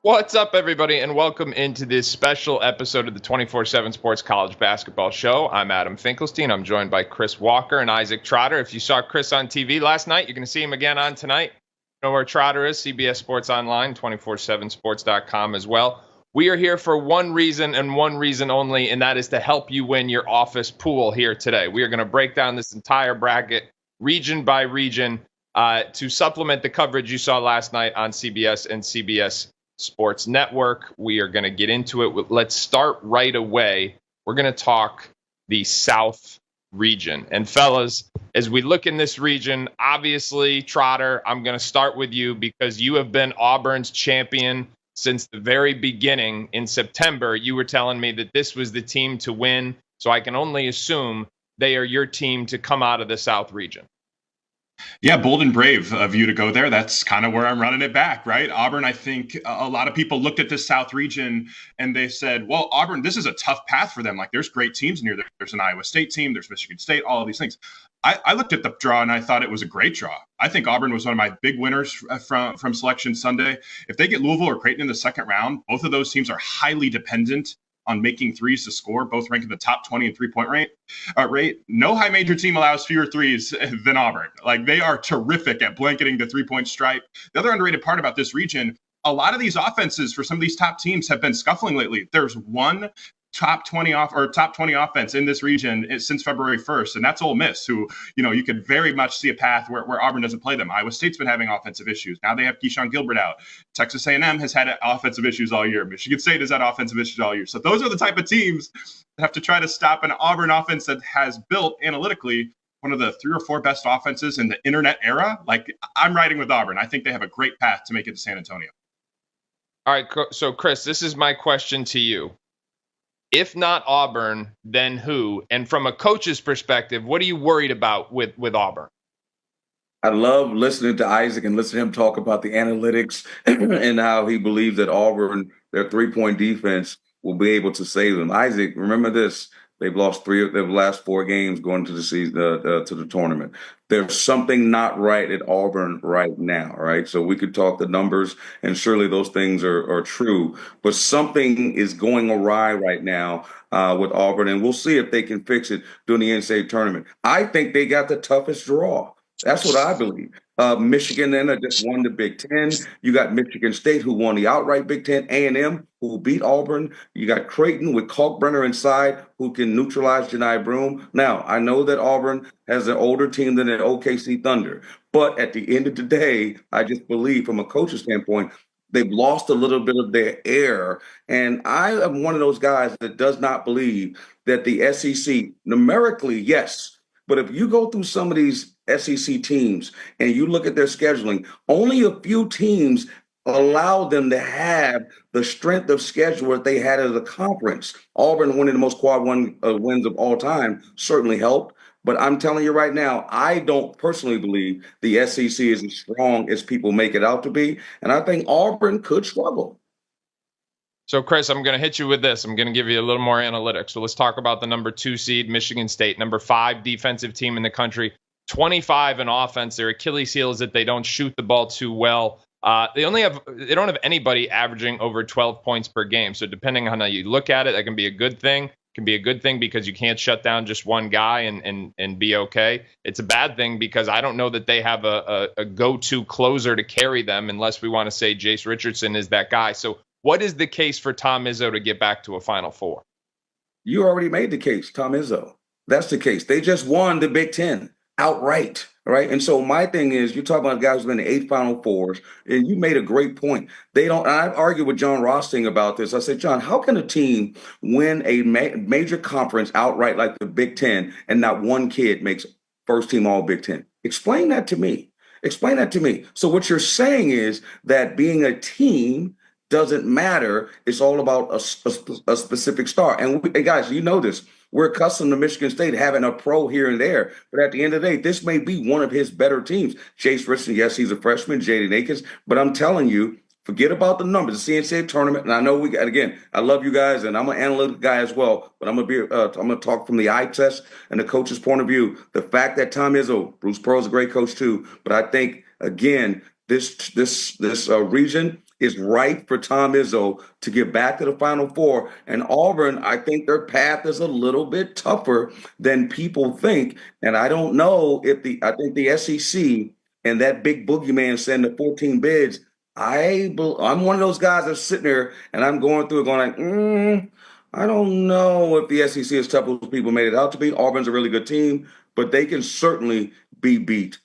What's up, everybody, and welcome into this special episode of the 24/7 Sports College Basketball Show. I'm Adam Finkelstein. I'm joined by Chris Walker and Isaac Trotter. If you saw Chris on TV last night, you're going to see him again on tonight. You know where Trotter is, CBS Sports Online, 247sports.com as well. We are here for one reason and one reason only, and that is to help you win your office pool here today. We are going to break down this entire bracket region by region to supplement the coverage you saw last night on CBS and CBS Sports Network. We are going to get into it. Let's start right away. We're going to talk the South region. And fellas, as we look in this region, obviously, Trotter, I'm going to start with you because you have been Auburn's champion since the very beginning. In September, you were telling me that this was the team to win. So I can only assume they are your team to come out of the South region. Yeah, bold and brave of you to go there. That's kind of where I'm running it back, right? Auburn, I think a lot of people looked at this South region and they said, well, Auburn, this is a tough path for them. Like, there's great teams near there. There's an Iowa State team. There's Michigan State, all of these things. I looked at the draw and I thought it was a great draw. I think Auburn was one of my big winners from Selection Sunday. If they get Louisville or Creighton in the second round, both of those teams are highly dependent on making threes to score, both ranked in the top 20 in three-point rate. No high major team allows fewer threes than Auburn. Like, they are terrific at blanketing the three-point stripe. The other underrated part about this region, a lot of these offenses for some of these top teams have been scuffling lately. There's one top 20 offense in this region since February 1st, and that's Ole Miss, who, you could very much see a path where Auburn doesn't play them. Iowa State's been having offensive issues. Now they have Keyshawn Gilbert out. Texas A&M has had offensive issues all year. Michigan State has had offensive issues all year. So those are the type of teams that have to try to stop an Auburn offense that has built analytically one of the 3 or 4 best offenses in the internet era. Like, I'm riding with Auburn. I think they have a great path to make it to San Antonio. All right, so Chris, this is my question to you. If not Auburn, then who? And from a coach's perspective, what are you worried about with Auburn? I love listening to Isaac and listening to him talk about the analytics and how he believes that Auburn, their three-point defense, will be able to save them. Isaac, remember this. They've lost 3 of their last 4 games going to the season, to the tournament. There's something not right at Auburn right now, right? So we could talk the numbers, and surely those things are true. But something is going awry right now with Auburn, and we'll see if they can fix it during the NCAA tournament. I think they got the toughest draw. That's what I believe. Michigan then just won the Big Ten. You got Michigan State, who won the outright Big Ten. A&M, who beat Auburn. You got Creighton with Kalkbrenner inside, who can neutralize Janai Broome. Now, I know that Auburn has an older team than the OKC Thunder. But at the end of the day, I just believe from a coach's standpoint, they've lost a little bit of their air. And I am one of those guys that does not believe that the SEC, numerically, yes, but if you go through some of these SEC teams and you look at their scheduling, only a few teams allow them to have the strength of schedule that they had as a conference. Auburn winning the most quad one wins of all time certainly helped. But I'm telling you right now, I don't personally believe the SEC is as strong as people make it out to be. And I think Auburn could struggle. So, Chris, I'm going to hit you with this. I'm going to give you a little more analytics. So let's talk about the number 2 seed, Michigan State, number 5 defensive team in the country, 25 in offense. Their Achilles heel is that they don't shoot the ball too well. They don't have anybody averaging over 12 points per game. So depending on how you look at it, that can be a good thing. It can be a good thing because you can't shut down just one guy and be okay. It's a bad thing because I don't know that they have a go-to closer to carry them unless we want to say Jace Richardson is that guy. So what is the case for Tom Izzo to get back to a Final Four? You already made the case, Tom Izzo. That's the case. They just won the Big Ten outright, right? And so my thing is, you're talking about guys who've been in 8 Final Fours, and you made a great point. They don't. And I've argued with John Rosting about this. I said, John, how can a team win a major conference outright like the Big Ten and not one kid makes first team All Big Ten? Explain that to me. Explain that to me. So what you're saying is that being a team doesn't matter. It's all about a specific star. And guys, you know this. We're accustomed to Michigan State having a pro here and there. But at the end of the day, this may be one of his better teams. Jace Richardson, yes, he's a freshman. Jaden Akins. But I'm telling you, forget about the numbers. The CNCAA tournament, and I know again, I love you guys, and I'm an analytic guy as well. But I'm gonna talk from the eye test and the coach's point of view. The fact that Tom Izzo, Bruce Pearl's a great coach too. But I think again, this region is right for Tom Izzo to get back to the Final Four. And Auburn, I think their path is a little bit tougher than people think. And I don't know if I think the SEC and that big boogeyman sending the 14 bids. I'm one of those guys that's sitting there and I'm going through it going like, I don't know if the SEC is tough as people made it out to be. Auburn's a really good team, but they can certainly be beat.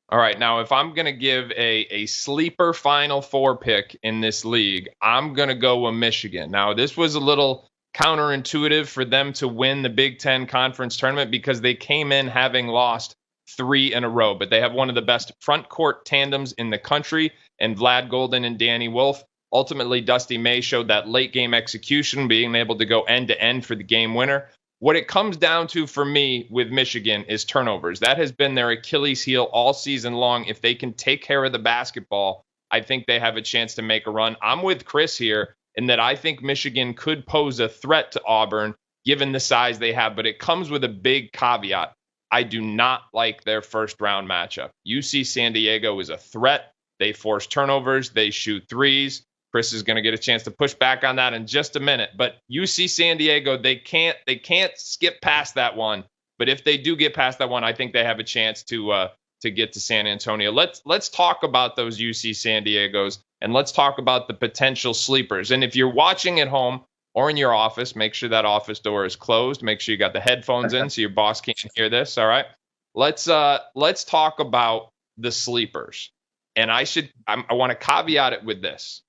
All right, now if I'm going to give a sleeper Final Four pick in this league, I'm going to go with Michigan. Now, this was a little counterintuitive for them to win the Big Ten Conference Tournament because they came in having lost 3 in a row, but they have one of the best front court tandems in the country, and Vlad Golden and Danny Wolf. Ultimately, Dusty May showed that late game execution, being able to go end to end for the game winner. What it comes down to for me with Michigan is turnovers. That has been their Achilles heel all season long. If they can take care of the basketball, I think they have a chance to make a run. I'm with Chris here in that I think Michigan could pose a threat to Auburn given the size they have, but it comes with a big caveat. I do not like their first round matchup. UC San Diego is a threat. They force turnovers. They shoot threes. Chris is going to get a chance to push back on that in just a minute. But UC San Diego, they can't skip past that one. But if they do get past that one, I think they have a chance to get to San Antonio. Let's talk about those UC San Diegos, and let's talk about the potential sleepers. And if you're watching at home or in your office, make sure that office door is closed. Make sure you got the headphones in so your boss can't hear this. All right. Let's talk about the sleepers. And I want to caveat it with this.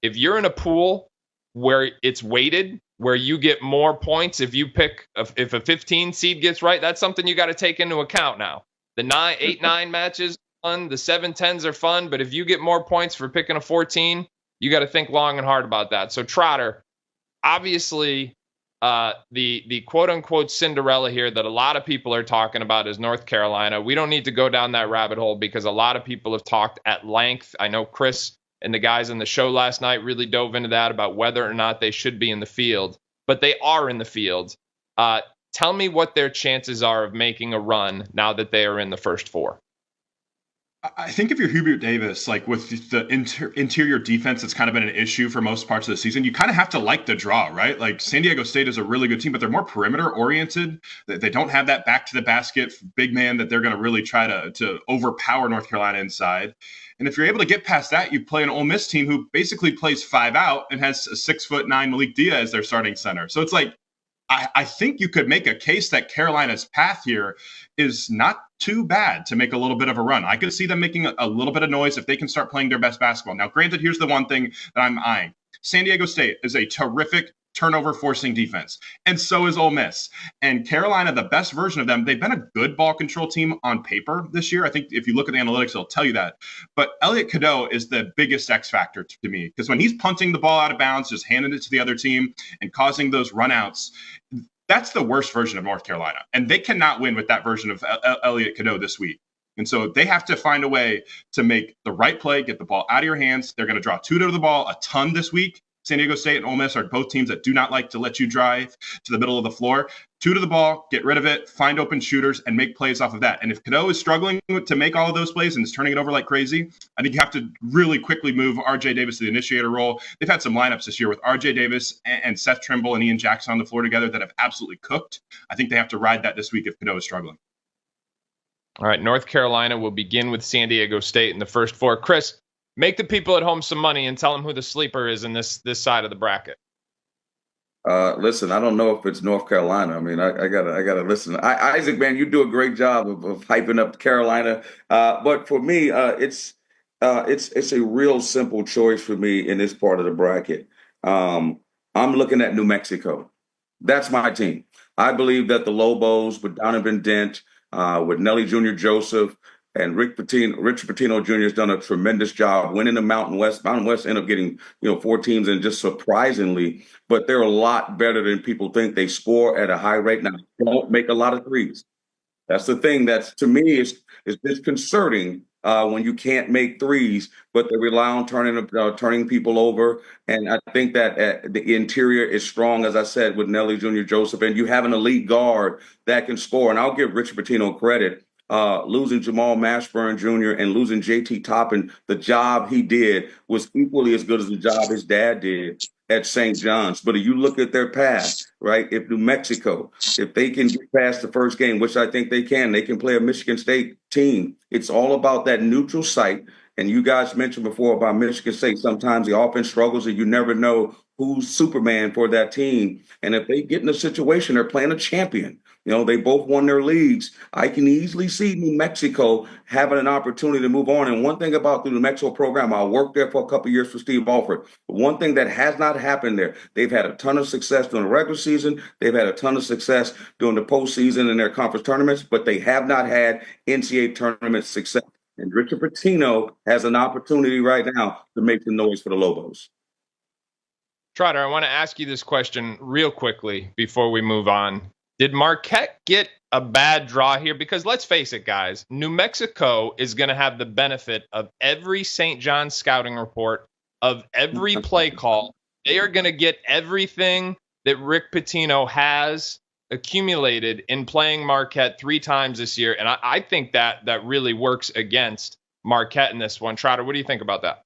If you're in a pool where it's weighted, where you get more points, if a 15 seed gets right, that's something you got to take into account now. The 8-9 matches are fun, the 7-10s are fun, but if you get more points for picking a 14, you got to think long and hard about that. So Trotter, obviously, the quote unquote Cinderella here that a lot of people are talking about is North Carolina. We don't need to go down that rabbit hole because a lot of people have talked at length. I know Chris and the guys on the show last night really dove into that about whether or not they should be in the field, but they are in the field. Tell me what their chances are of making a run now that they are in the first 4. I think if you're Hubert Davis, like with the interior defense, it's kind of been an issue for most parts of the season. You kind of have to like the draw, right? Like San Diego State is a really good team, but they're more perimeter oriented. They don't have that back to the basket big man that they're going to really try to overpower North Carolina inside. And if you're able to get past that, you play an Ole Miss team who basically plays 5 out and has a 6'9" Malik Dia as their starting center. So it's like, I think you could make a case that Carolina's path here is not too bad to make a little bit of a run. I could see them making a little bit of noise if they can start playing their best basketball. Now, granted, here's the one thing that I'm eyeing. San Diego State is a terrific turnover forcing defense, and so is Ole Miss. And Carolina, the best version of them, they've been a good ball control team on paper this year. I think if you look at the analytics, it'll tell you that. But Elliot Cadeau is the biggest X factor to me because when he's punting the ball out of bounds, just handing it to the other team and causing those runouts, that's the worst version of North Carolina. And they cannot win with that version of Elliot Cadeau this week. And so they have to find a way to make the right play, get the ball out of your hands. They're going to draw 2 to the ball a ton this week. San Diego State and Ole Miss are both teams that do not like to let you drive to the middle of the floor. 2 to the ball, get rid of it, find open shooters, and make plays off of that. And if Cadeau is struggling to make all of those plays and is turning it over like crazy, I think you have to really quickly move R.J. Davis to the initiator role. They've had some lineups this year with R.J. Davis and Seth Trimble and Ian Jackson on the floor together that have absolutely cooked. I think they have to ride that this week if Cadeau is struggling. All right, North Carolina will begin with San Diego State in the first 4. Chris, make the people at home some money and tell them who the sleeper is in this side of the bracket. Listen, I don't know if it's North Carolina. I mean, I gotta listen. Isaac, man, you do a great job of hyping up Carolina. But for me, it's a real simple choice for me in this part of the bracket. I'm looking at New Mexico. That's my team. I believe that the Lobos with Donovan Dent, with Nelly Jr. Joseph, and Richard Pitino Jr. has done a tremendous job winning the Mountain West. Mountain West ended up getting 4 teams in just surprisingly, but they're a lot better than people think. They score at a high rate. Now, they don't make a lot of threes. That's the thing that, to me, is disconcerting when you can't make threes, but they rely on turning people over. And I think that the interior is strong, as I said, with Nelly Jr. Joseph, and you have an elite guard that can score. And I'll give Richard Pitino credit. losing Jamal Mashburn Jr. and losing JT Toppin, the job he did was equally as good as the job his dad did at St. John's. But if you look at their path, right, if New Mexico, if they can get past the first game, which I think they can play a Michigan State team. It's all about that neutral site. And you guys mentioned before about Michigan State, sometimes the offense struggles and you never know who's Superman for that team. And if they get in a situation, they're playing a champion. They both won their leagues. I can easily see New Mexico having an opportunity to move on. And one thing about the New Mexico program, I worked there for a couple of years for Steve Alford. But one thing that has not happened there, they've had a ton of success during the regular season. They've had a ton of success during the postseason in their conference tournaments, but they have not had NCAA tournament success. And Richard Pitino has an opportunity right now to make the noise for the Lobos. Trotter, I want to ask you this question real quickly before we move on. Did Marquette get a bad draw here? Because let's face it, guys, New Mexico is going to have the benefit of every St. John's scouting report, of every play call. They are going to get everything that Rick Pitino has accumulated in playing Marquette 3 times this year. And I think that really works against Marquette in this one. Trotter, what do you think about that?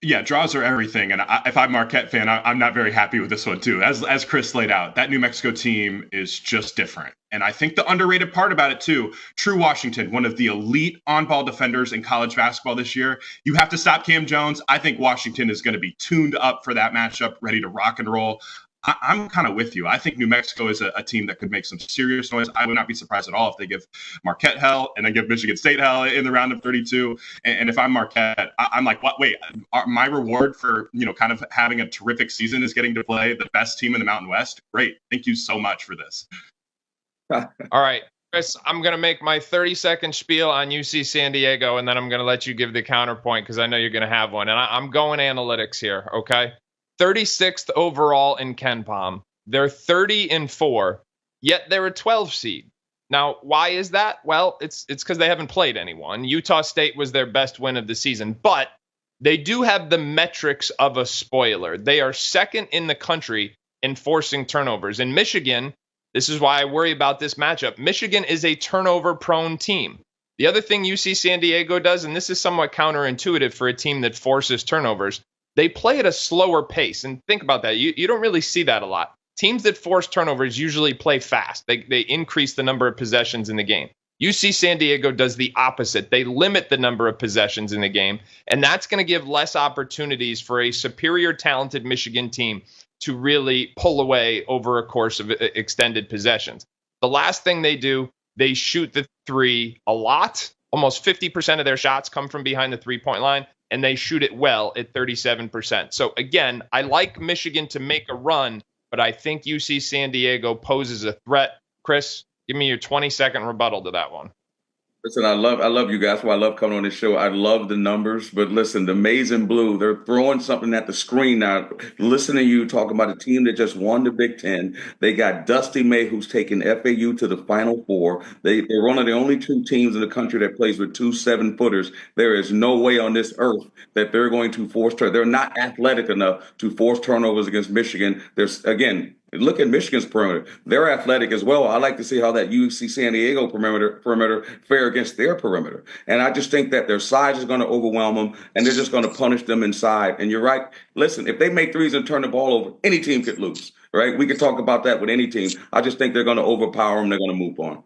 Yeah, draws are everything. And if I'm a Marquette fan, I'm not very happy with this one, too. As Chris laid out, that New Mexico team is just different. And I think the underrated part about it, too, True Washington, one of the elite on-ball defenders in college basketball this year. You have to stop Cam Jones. I think Washington is going to be tuned up for that matchup, ready to rock and roll. I'm kind of with you. I think New Mexico is a team that could make some serious noise. I would not be surprised at all if they give Marquette hell and then give Michigan State hell in the round of 32. And if I'm Marquette, I'm like, what? Wait, my reward for kind of having a terrific season is getting to play the best team in the Mountain West. Great, thank you so much for this. All right, Chris, I'm going to make my 30-second spiel on UC San Diego, and then I'm going to let you give the counterpoint because I know you're going to have one. And I'm going analytics here, okay? 36th overall in KenPom. They're 30-4, yet they're a 12 seed. Now, why is that? Well, it's because they haven't played anyone. Utah State was their best win of the season, but they do have the metrics of a spoiler. They are second in the country in forcing turnovers. In Michigan, this is why I worry about this matchup. Michigan is a turnover-prone team. The other thing UC San Diego does, and this is somewhat counterintuitive for a team that forces turnovers, they play at a slower pace. And think about that. You don't really see that a lot. Teams that force turnovers usually play fast. They increase the number of possessions in the game. UC San Diego does the opposite. They limit the number of possessions in the game, and that's going to give less opportunities for a superior, talented Michigan team to really pull away over a course of extended possessions. The last thing they do, they shoot the three a lot. Almost 50% of their shots come from behind the three-point line, and they shoot it well at 37%. So again, I like Michigan to make a run, but I think UC San Diego poses a threat. Chris, give me your 20-second rebuttal to that one. Listen, I love you guys. That's why I love coming on this show. I love the numbers, but listen, the Maize and Blue, they're throwing something at the screen now. Listen to you talking about a team that just won the Big Ten. They got Dusty May, who's taken FAU to the Final Four. They're one of the only 2 teams in the country that plays with 2 7-footers. There is no way on this earth that they're going to force turnovers. They're not athletic enough to force turnovers against Michigan. There's, again, look at Michigan's perimeter. They're athletic as well. I like to see how that UC San Diego perimeter fare against their perimeter. And I just think that their size is going to overwhelm them, and they're just going to punish them inside. And you're right. Listen, if they make threes and turn the ball over, any team could lose, right? We could talk about that with any team. I just think they're going to overpower them. They're going to move on.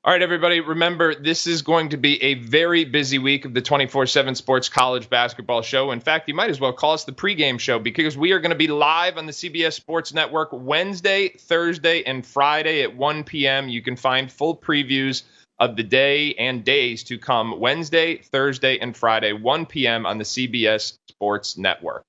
All right, everybody, remember, this is going to be a very busy week of the 24/7 Sports College Basketball Show. In fact, you might as well call us the pregame show because we are going to be live on the CBS Sports Network Wednesday, Thursday, and Friday at 1 p.m. You can find full previews of the day and days to come Wednesday, Thursday, and Friday, 1 p.m. on the CBS Sports Network.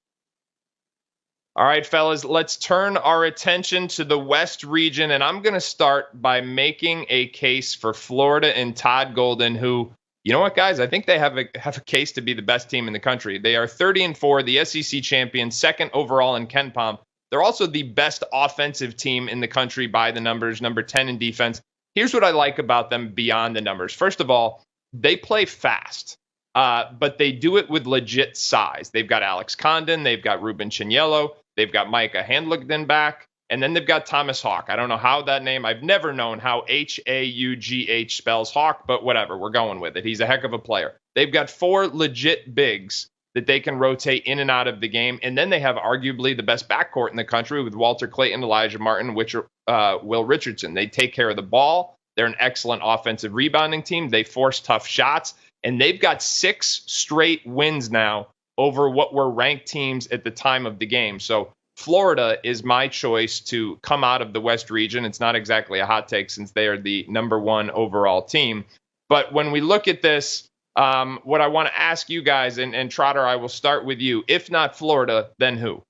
All right, fellas, let's turn our attention to the West region, and I'm going to start by making a case for Florida and Todd Golden, who, you know what, guys, I think they have a case to be the best team in the country. They are 30-4, the SEC champion, 2nd overall in KenPom. They're also the best offensive team in the country by the numbers, number 10 in defense. Here's what I like about them beyond the numbers. First of all, they play fast. But they do it with legit size. They've got Alex Condon. They've got Ruben Chignello. They've got Micah Handlagden back. And then they've got Thomas Hawk. I don't know how that name, I've never known how Haugh spells Hawk, but whatever, we're going with it. He's a heck of a player. They've got 4 legit bigs that they can rotate in and out of the game. And then they have arguably the best backcourt in the country with Walter Clayton, Elijah Martin, Will Richardson. They take care of the ball. They're an excellent offensive rebounding team. They force tough shots. And they've got 6 straight wins now over what were ranked teams at the time of the game. So Florida is my choice to come out of the West region. It's not exactly a hot take since they are the number 1 overall team. But when we look at this, what I want to ask you guys, and Trotter, I will start with you. If not Florida, then who?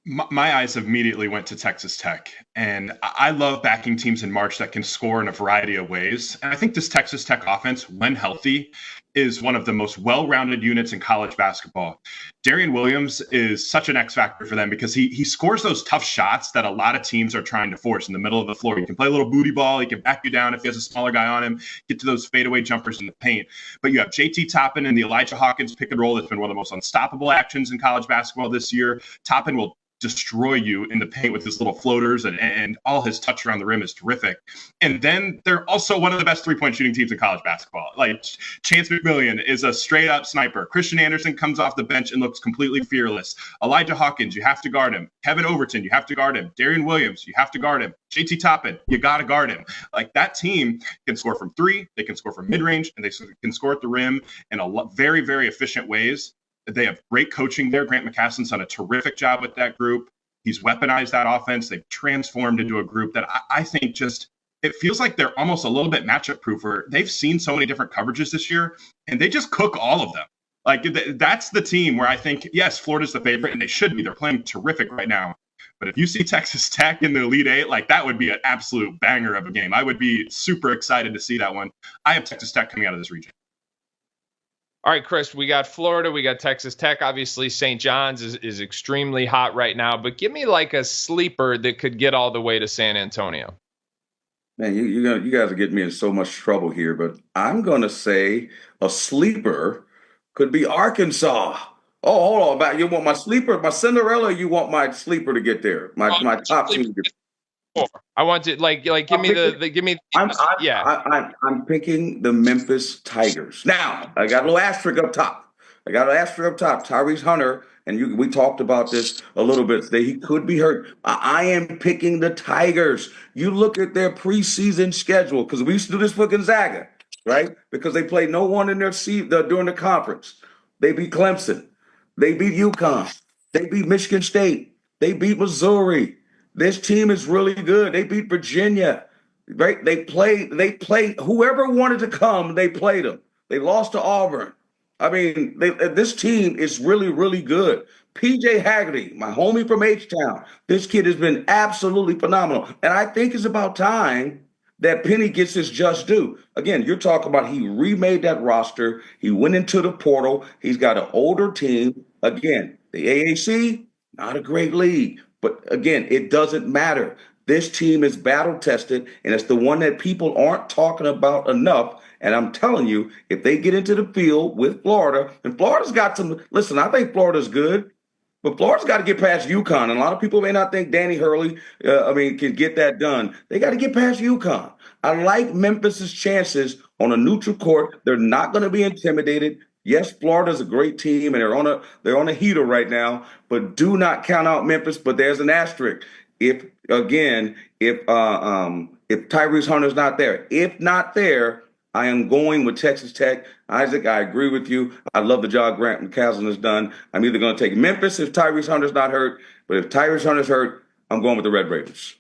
My eyes immediately went to Texas Tech, and I love backing teams in March that can score in a variety of ways. And I think this Texas Tech offense, when healthy, is one of the most well-rounded units in college basketball. Darian Williams is such an X factor for them because he scores those tough shots that a lot of teams are trying to force in the middle of the floor. He can play a little booty ball. He can back you down if he has a smaller guy on him, get to those fadeaway jumpers in the paint. But you have JT Toppin and the Elijah Hawkins pick and roll that's been one of the most unstoppable actions in college basketball this year. Toppin will destroy you in the paint with his little floaters, and all his touch around the rim is terrific. And then they're also one of the best three-point shooting teams in college basketball. Like, Chance McMillian is a straight-up sniper. Christian Anderson comes off the bench and looks completely fearless. Elijah Hawkins, you have to guard him. Kevin Overton, you have to guard him. Darian Williams, you have to guard him. JT Toppin, you got to guard him. Like, that team can score from 3, they can score from mid-range, and they can score at the rim in very, very efficient ways. They have great coaching there. Grant McCaslin's done a terrific job with that group. He's weaponized that offense. They've transformed into a group that I think just, it feels like they're almost a little bit matchup proofer. They've seen so many different coverages this year, and they just cook all of them. Like, that's the team where I think, yes, Florida's the favorite, and they should be. They're playing terrific right now. But if you see Texas Tech in the Elite Eight, like, that would be an absolute banger of a game. I would be super excited to see that one. I have Texas Tech coming out of this region. All right, Chris, we got Florida, we got Texas Tech. Obviously, St. John's is extremely hot right now, but give me like a sleeper that could get all the way to San Antonio. Man, you guys are getting me in so much trouble here, but I'm going to say a sleeper could be Arkansas. Oh, hold on. You want my sleeper, my Cinderella, or you want my sleeper to get there? My top team to get there? I want to I'm picking the Memphis Tigers. Now, I got a little asterisk up top. Tyrese Hunter, and we talked about this a little bit today. He could be hurt. I am picking the Tigers. You look at their preseason schedule, because we used to do this for Gonzaga, right? Because they played no one in their during the conference. They beat Clemson. They beat UConn. They beat Michigan State. They beat Missouri. This team is really good. They beat Virginia, right? They played whoever wanted to come, they played them. They lost to Auburn. I mean, this team is really, really good. PJ Haggerty, my homie from H-Town, this kid has been absolutely phenomenal. And I think it's about time that Penny gets his just due. Again, you're talking about he remade that roster. He went into the portal. He's got an older team. Again, the AAC, not a great league. But again, it doesn't matter. This team is battle tested, and it's the one that people aren't talking about enough. And I'm telling you, if they get into the field with Florida, and Florida's got some, listen, I think Florida's good, but Florida's got to get past UConn. And a lot of people may not think Danny Hurley, can get that done. They got to get past UConn. I like Memphis's chances on a neutral court. They're not going to be intimidated. Yes, Florida's a great team, and they're on a heater right now. But do not count out Memphis. But there's an asterisk. If Tyrese Hunter's not there, I am going with Texas Tech. Isaac, I agree with you. I love the job Grant McCasland has done. I'm either going to take Memphis if Tyrese Hunter's not hurt, but if Tyrese Hunter's hurt, I'm going with the Red Raiders.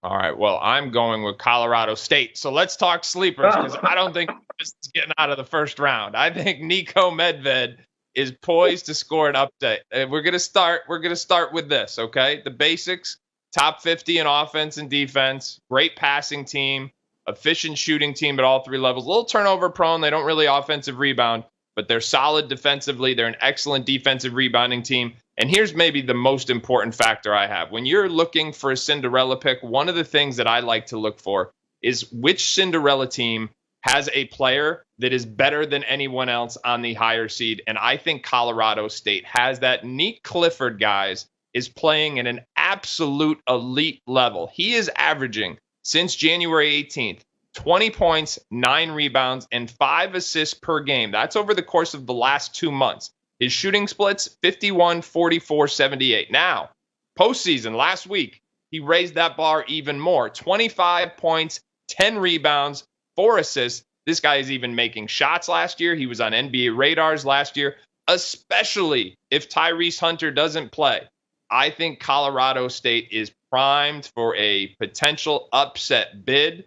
All right, well, I'm going with Colorado State. So let's talk sleepers, because I don't think this is getting out of the first round. I think Nico Medved is poised to score an update. We're going to start with this, okay? The basics: top 50 in offense and defense, great passing team, efficient shooting team at all 3 levels. A little turnover prone. They don't really offensive rebound, but they're solid defensively. They're an excellent defensive rebounding team. And here's maybe the most important factor I have. When you're looking for a Cinderella pick, one of the things that I like to look for is which Cinderella team has a player that is better than anyone else on the higher seed. And I think Colorado State has that. Nick Clifford, guys, is playing at an absolute elite level. He is averaging, since January 18th, 20 points, 9 rebounds, and 5 assists per game. That's over the course of the last 2 months. His shooting splits, 51, 44, 78. Now, postseason, last week, he raised that bar even more. 25 points, 10 rebounds, 4 assists. This guy is even making shots last year. He was on NBA radars last year, especially if Tyrese Hunter doesn't play. I think Colorado State is primed for a potential upset bid.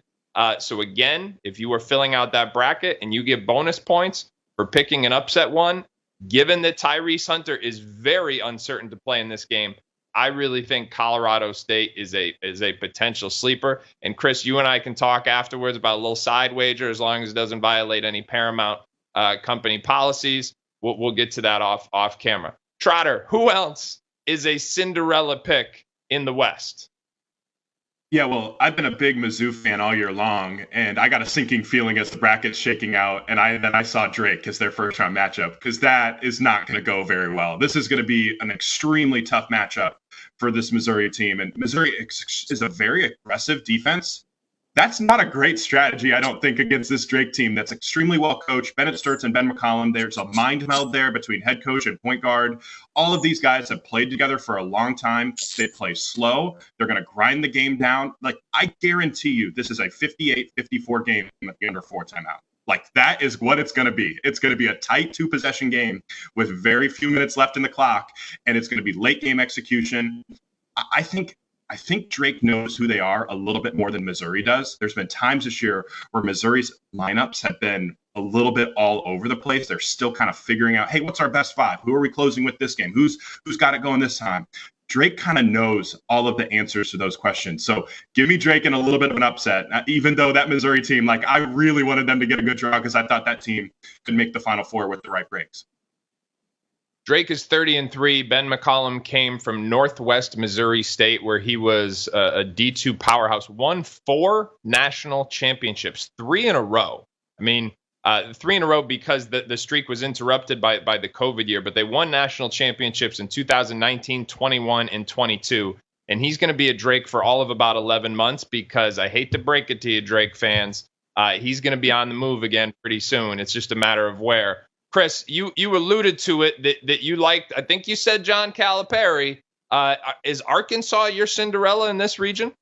So again, if you are filling out that bracket and you get bonus points for picking an upset one, given that Tyrese Hunter is very uncertain to play in this game, I really think Colorado State is a potential sleeper. And Chris, you and I can talk afterwards about a little side wager as long as it doesn't violate any Paramount company policies. We'll get to that off camera. Trotter, who else is a Cinderella pick in the West? Yeah, well, I've been a big Mizzou fan all year long, and I got a sinking feeling as the bracket's shaking out, and then I saw Drake as their first-round matchup, because that is not going to go very well. This is going to be an extremely tough matchup for this Missouri team, and Missouri is a very aggressive defense. That's not a great strategy, I don't think, against this Drake team that's extremely well coached. Bennett Sturts and Ben McCollum, there's a mind meld there between head coach and point guard. All of these guys have played together for a long time. They play slow. They're going to grind the game down. Like, I guarantee you this is a 58-54 game at the under 4 timeout. Like, that is what it's going to be. It's going to be a tight 2-possession game with very few minutes left in the clock, and it's going to be late game execution. I think Drake knows who they are a little bit more than Missouri does. There's been times this year where Missouri's lineups have been a little bit all over the place. They're still kind of figuring out, hey, what's our best 5? Who are we closing with this game? Who's got it going this time? Drake kind of knows all of the answers to those questions. So give me Drake in a little bit of an upset, even though that Missouri team, like, I really wanted them to get a good draw because I thought that team could make the Final Four with the right breaks. Drake is 30-3. Ben McCollum came from Northwest Missouri State, where he was a D2 powerhouse. Won 4 national championships, 3 in a row. I mean, 3 in a row because the streak was interrupted by the COVID year, but they won national championships in 2019, 21, and 22. And he's going to be a Drake for all of about 11 months because I hate to break it to you, Drake fans, he's going to be on the move again pretty soon. It's just a matter of where. Chris, you alluded to it that you liked. I think you said John Calipari. Is Arkansas your Cinderella in this region?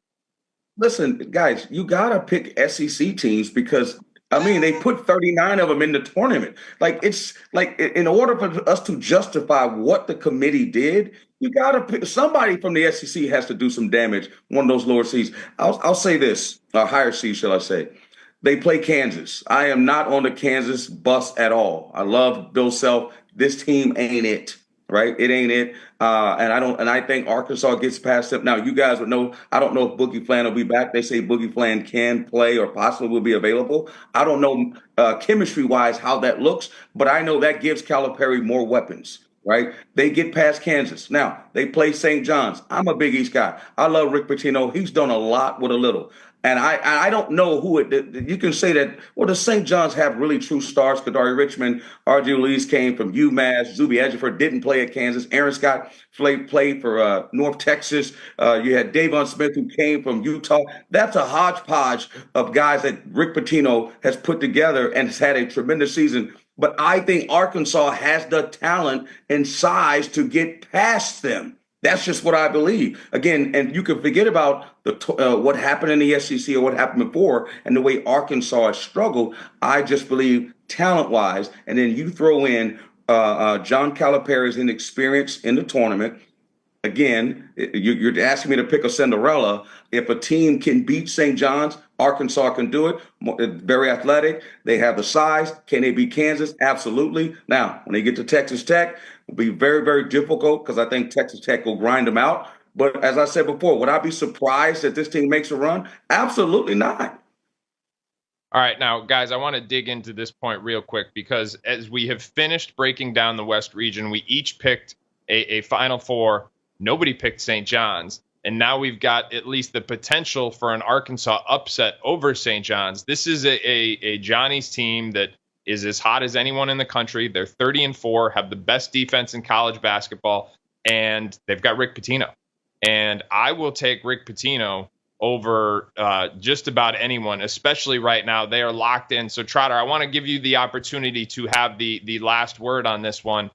Listen, guys, you gotta pick SEC teams because they put 39 of them in the tournament. Like, it's like, in order for us to justify what the committee did, you gotta pick somebody from the SEC has to do some damage. One of those lower seeds. I'll say this, higher seeds, shall I say? They play Kansas. I am not on the Kansas bus at all. I love Bill Self. This team ain't it, right? It ain't it. And I think Arkansas gets past them. Now, you guys would know, I don't know if Boogie Flan will be back. They say Boogie Flan can play or possibly will be available. I don't know chemistry-wise how that looks, but I know that gives Calipari more weapons. Right? They get past Kansas. Now, they play St. John's. I'm a Big East guy. I love Rick Pitino. He's done a lot with a little. And I don't know who you can say that, well, does St. John's have really true stars? Kadari Richmond, R.J. Louise came from UMass. Zuby Ejiofor didn't play at Kansas. Aaron Scott played for North Texas. You had Davon Smith, who came from Utah. That's a hodgepodge of guys that Rick Pitino has put together and has had a tremendous season. But I think Arkansas has the talent and size to get past them. That's just what I believe. Again, and you can forget about what happened in the SEC or what happened before and the way Arkansas has struggled. I just believe talent-wise, and then you throw in John Calipari's inexperience in the tournament. Again, you're asking me to pick a Cinderella. If a team can beat St. John's, Arkansas can do it. Very athletic. They have the size. Can they beat Kansas? Absolutely. Now, when they get to Texas Tech, it'll be very, very difficult because I think Texas Tech will grind them out. But as I said before, would I be surprised that this team makes a run? Absolutely not. All right, now, guys, I want to dig into this point real quick because as we have finished breaking down the West region, we each picked a Final Four. Nobody picked St. John's. And now we've got at least the potential for an Arkansas upset over St. John's. This is a Johnny's team that is as hot as anyone in the country. They're 30-4, have the best defense in college basketball. and they've got Rick Pitino. And I will take Rick Pitino over just about anyone, especially right now. They are locked in. So, Trotter, I want to give you the opportunity to have the last word on this one.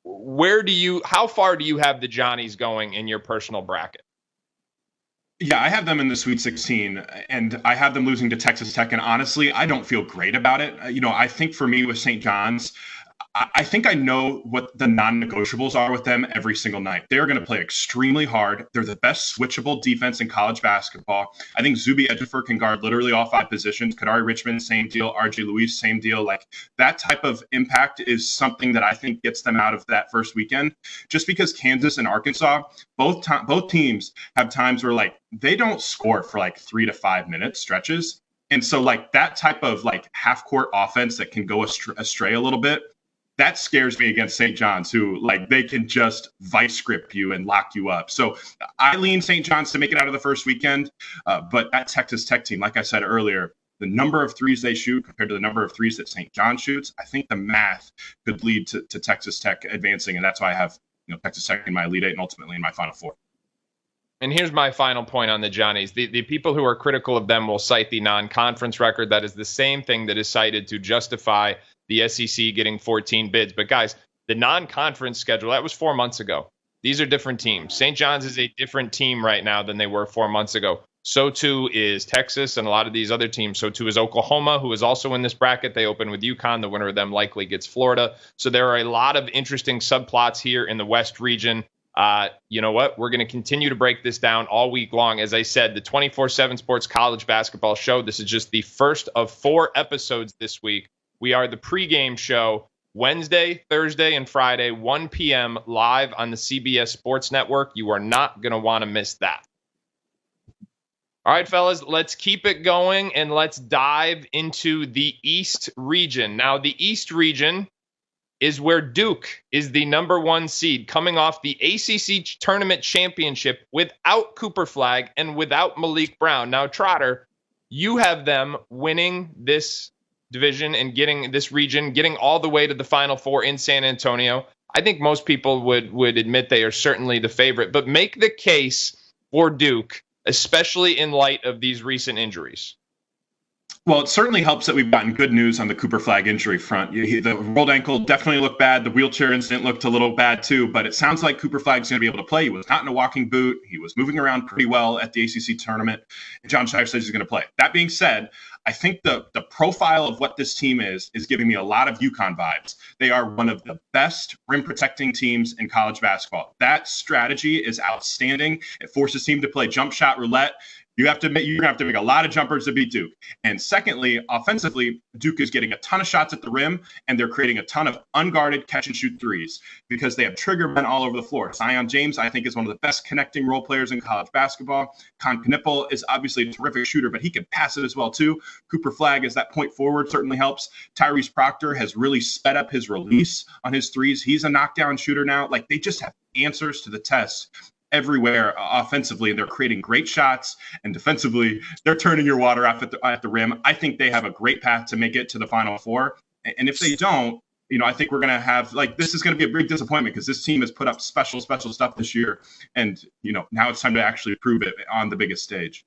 How far do you have the Johnnies going in your personal bracket? Yeah, I have them in the Sweet 16, and I have them losing to Texas Tech. And honestly, I don't feel great about it. I think for me with St. John's, I think I know what the non-negotiables are with them every single night. They're going to play extremely hard. They're the best switchable defense in college basketball. I think Zuby Ejiofor can guard literally all 5 positions. Kadari Richmond, same deal. RJ Luis, same deal. Like, that type of impact is something that I think gets them out of that first weekend. Just because Kansas and Arkansas, both teams have times where, like, they don't score for like 3 to 5 minute stretches. And so, like, that type of like half court offense that can go astray a little bit, that scares me against St. John's, who, like, they can just vice grip you and lock you up. So I lean St. John's to make it out of the first weekend. But that Texas Tech team, like I said earlier, the number of threes they shoot compared to the number of threes that St. John shoots, I think the math could lead to Texas Tech advancing. And that's why I have Texas Tech in my Elite Eight and ultimately in my Final Four. And here's my final point on the Johnnies. The people who are critical of them will cite the non-conference record. That is the same thing that is cited to justify the SEC getting 14 bids. But guys, the non-conference schedule, that was 4 months ago. These are different teams. St. John's is a different team right now than they were 4 months ago. So too is Texas and a lot of these other teams. So too is Oklahoma, who is also in this bracket. They open with UConn. The winner of them likely gets Florida. So there are a lot of interesting subplots here in the West region. You know what? We're going to continue to break this down all week long. As I said, the 24/7 Sports College Basketball Show. This is just the first of 4 episodes this week. We are the pregame show Wednesday, Thursday, and Friday, 1 p.m. live on the CBS Sports Network. You are not going to want to miss that. All right, fellas, let's keep it going and let's dive into the East region. Now, the East region is where Duke is the number 1 seed, coming off the ACC Tournament Championship without Cooper Flagg and without Malik Brown. Now, Trotter, you have them winning this division and getting this region, getting all the way to the Final Four in San Antonio. I think most people would admit they are certainly the favorite, but make the case for Duke, especially in light of these recent injuries. Well, it certainly helps that we've gotten good news on the Cooper Flagg injury front. The rolled ankle definitely looked bad. The wheelchair incident looked a little bad too, but it sounds like Cooper Flagg's going to be able to play. He was not in a walking boot. He was moving around pretty well at the ACC tournament. And John Shire says he's going to play. That being said, I think the profile of what this team is giving me a lot of UConn vibes. They are one of the best rim protecting teams in college basketball. That strategy is outstanding. It forces team to play jump shot roulette. You're going to have to make a lot of jumpers to beat Duke. And secondly, offensively, Duke is getting a ton of shots at the rim, and they're creating a ton of unguarded catch-and-shoot threes because they have trigger men all over the floor. Zion James, I think, is one of the best connecting role players in college basketball. Con Knippel is obviously a terrific shooter, but he can pass it as well, too. Cooper Flagg as that point forward certainly helps. Tyrese Proctor has really sped up his release on his threes. He's a knockdown shooter now. Like, they just have answers to the test everywhere offensively, and they're creating great shots, and defensively they're turning your water off at the rim. I think they have a great path to make it to the Final Four, and if they don't, I think we're going to have, like, this is going to be a big disappointment because this team has put up special stuff this year, and now it's time to actually prove it on the biggest stage.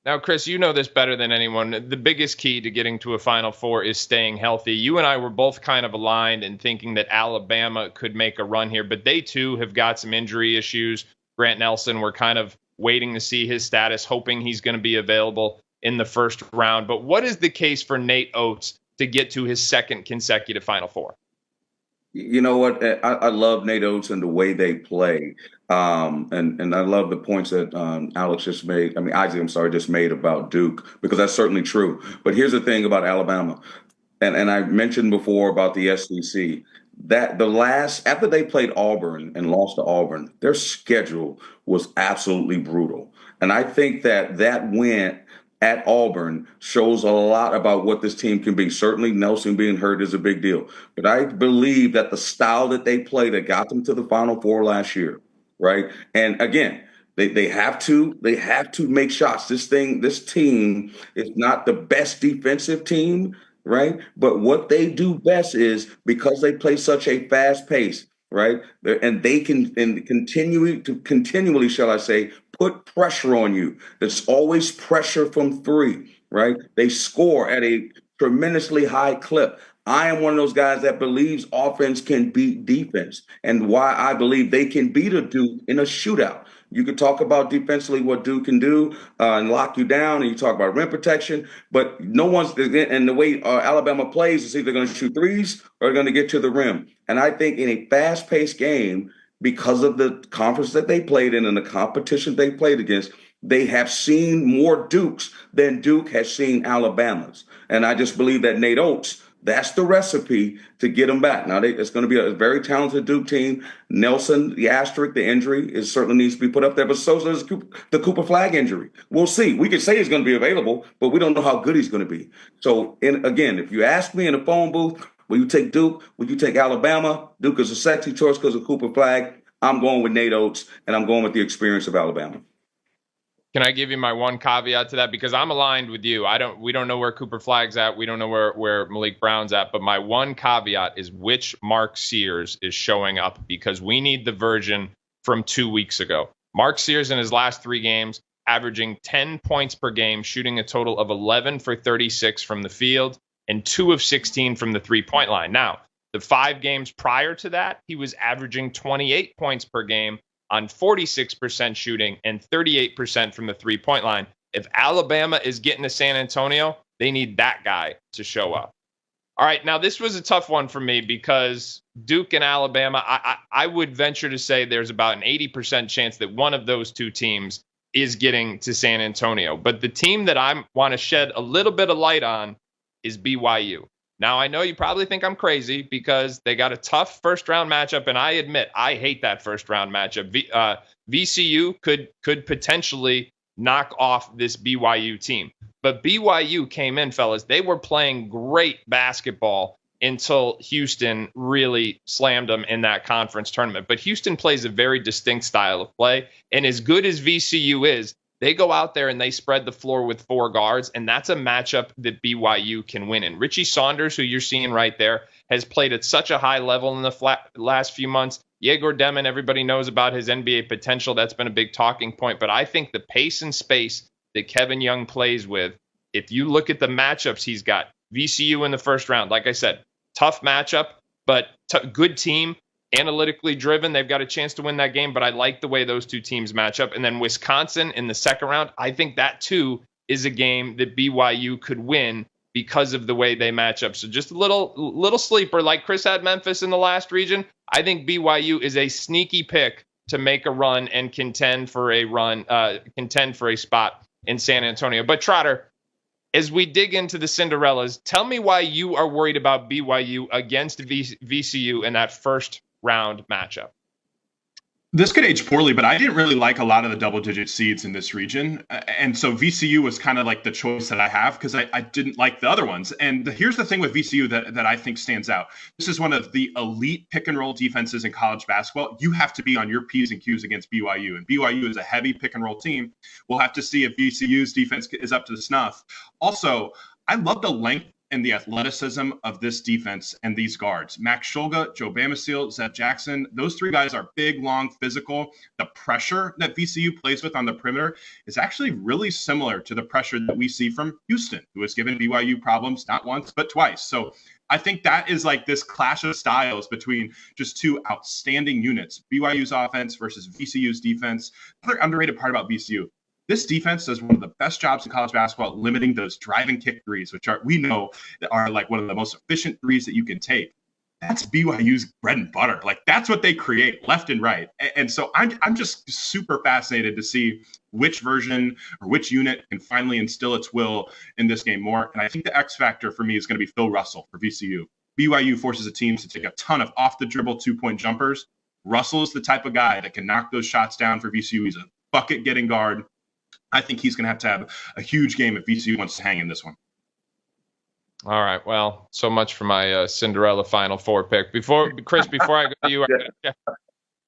Now, Chris, you know this better than anyone. The biggest key to getting to a Final Four is staying healthy. You and I were both kind of aligned in thinking that Alabama could make a run here, but they too have got some injury issues. Grant Nelson, we're kind of waiting to see his status, hoping he's going to be available in the first round. But what is the case for Nate Oates to get to his second consecutive Final Four? You know what? I love Nate Oates and the way they play. And I love the points that Isaac just made about Duke, because that's certainly true. But here's the thing about Alabama. And I mentioned before about the SEC, that after they played Auburn and lost to Auburn, their schedule was absolutely brutal. And I think that win at Auburn shows a lot about what this team can be. Certainly Nelson being hurt is a big deal. But I believe that the style that they play that got them to the Final Four last year, right? And again, they have to make shots. This team is not the best defensive team, right? But what they do best is, because they play such a fast pace, right? And they can continually, shall I say, put pressure on you. There's always pressure from three, right? They score at a tremendously high clip. I am one of those guys that believes offense can beat defense, and why I believe they can beat a Duke in a shootout. You could talk about defensively what Duke can do and lock you down, and you talk about rim protection, but no one's and the way Alabama plays is either going to shoot threes or going to get to the rim. And I think in a fast-paced game, because of the conference that they played in and the competition they played against, they have seen more Dukes than Duke has seen Alabamas. And I just believe that Nate Oates, that's the recipe to get them back. Now, it's going to be a very talented Duke team. Nelson, the asterisk, the injury, is certainly needs to be put up there, but so does the Cooper Flag injury. We'll see. We can say he's going to be available, but we don't know how good he's going to be. So, again, if you ask me in a phone booth, will you take Duke? Will you take Alabama? Duke is a sexy choice because of Cooper Flag. I'm going with Nate Oates, and I'm going with the experience of Alabama. Can I give you my one caveat to that? Because I'm aligned with you. We don't know where Cooper Flag's at. We don't know where Malik Brown's at. But my one caveat is which Mark Sears is showing up, because we need the version from 2 weeks ago. Mark Sears in his last 3 games, averaging 10 points per game, shooting a total of 11 for 36 from the field and 2 of 16 from the 3-point line. Now, the 5 games prior to that, he was averaging 28 points per game on 46% shooting and 38% from the 3-point line. If Alabama is getting to San Antonio, they need that guy to show up. All right, now this was a tough one for me because Duke and Alabama, I would venture to say there's about an 80% chance that one of those two teams is getting to San Antonio. But the team that I want to shed a little bit of light on is BYU. Now, I know you probably think I'm crazy because they got a tough first-round matchup, and I admit I hate that first-round matchup. VCU could potentially knock off this BYU team. But BYU came in, fellas. They were playing great basketball until Houston really slammed them in that conference tournament. But Houston plays a very distinct style of play, and as good as VCU is, they go out there and they spread the floor with 4 guards, and that's a matchup that BYU can win in. Richie Saunders, who you're seeing right there, has played at such a high level in the last few months. Yegor Demon, everybody knows about his NBA potential. That's been a big talking point. But I think the pace and space that Kevin Young plays with, if you look at the matchups he's got, VCU in the first round, like I said, tough matchup, but good team. Analytically driven, they've got a chance to win that game, but I like the way those two teams match up. And then Wisconsin in the second round, I think that too is a game that BYU could win because of the way they match up. So just a little sleeper, like Chris had Memphis in the last region. I think BYU is a sneaky pick to make a run and contend for a spot in San Antonio. But Trotter, as we dig into the Cinderellas, tell me why you are worried about BYU against VCU in that first round matchup. This could age poorly, but I didn't really like a lot of the double-digit seeds in this region. And so VCU was kind of like the choice that I have because I didn't like the other ones. And here's the thing with VCU that I think stands out. This is one of the elite pick-and-roll defenses in college basketball. You have to be on your P's and Q's against BYU. And BYU is a heavy pick-and-roll team. We'll have to see if VCU's defense is up to the snuff. Also, I love the length and the athleticism of this defense and these guards. Max Shulga, Joe Bamasiel, Zeb Jackson, those 3 guys are big, long, physical. The pressure that VCU plays with on the perimeter is actually really similar to the pressure that we see from Houston, who has given BYU problems not once, but twice. So I think that is like this clash of styles between just 2 outstanding units, BYU's offense versus VCU's defense. Another underrated part about VCU, this defense does one of the best jobs in college basketball at limiting those drive and kick threes, which we know are like one of the most efficient threes that you can take. That's BYU's bread and butter. Like that's what they create left and right. And so I'm just super fascinated to see which version or which unit can finally instill its will in this game more. And I think the X factor for me is going to be Phil Russell for VCU. BYU forces the teams to take a ton of off the dribble 2-point jumpers. Russell is the type of guy that can knock those shots down for VCU. He's a bucket getting guard. I think he's going to have a huge game if VCU wants to hang in this one. All right. Well, so much for my Cinderella Final Four pick. Before I go to you,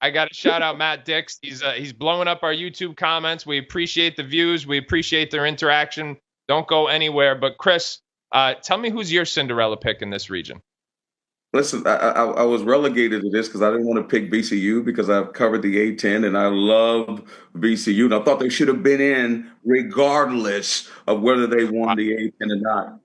I got to shout out Matt Dix. He's blowing up our YouTube comments. We appreciate the views. We appreciate their interaction. Don't go anywhere. But Chris, tell me who's your Cinderella pick in this region? Listen, I was relegated to this because I didn't want to pick VCU because I've covered the A10 and I love VCU. And I thought they should have been in regardless of whether they won the A10 or not.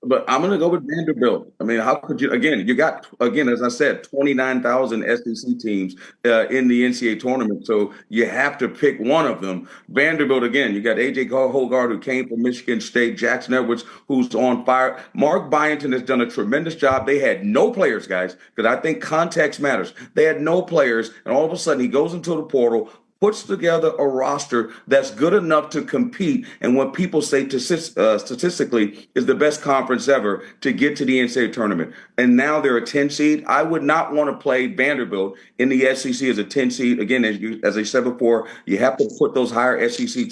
But I'm going to go with Vanderbilt. I mean, how could you? Again, you got again, as I said, 29,000 SEC teams in the NCAA tournament, so you have to pick one of them. Vanderbilt again. You got AJ Hoggard, who came from Michigan State, Jackson Edwards, who's on fire. Mark Byington has done a tremendous job. They had no players, guys, because I think context matters. They had no players, and all of a sudden he goes into the portal, puts together a roster that's good enough to compete and what people say statistically is the best conference ever to get to the NCAA tournament. And now they're a 10 seed. I would not want to play Vanderbilt in the SEC as a 10 seed. Again, as I said before, you have to put those higher SEC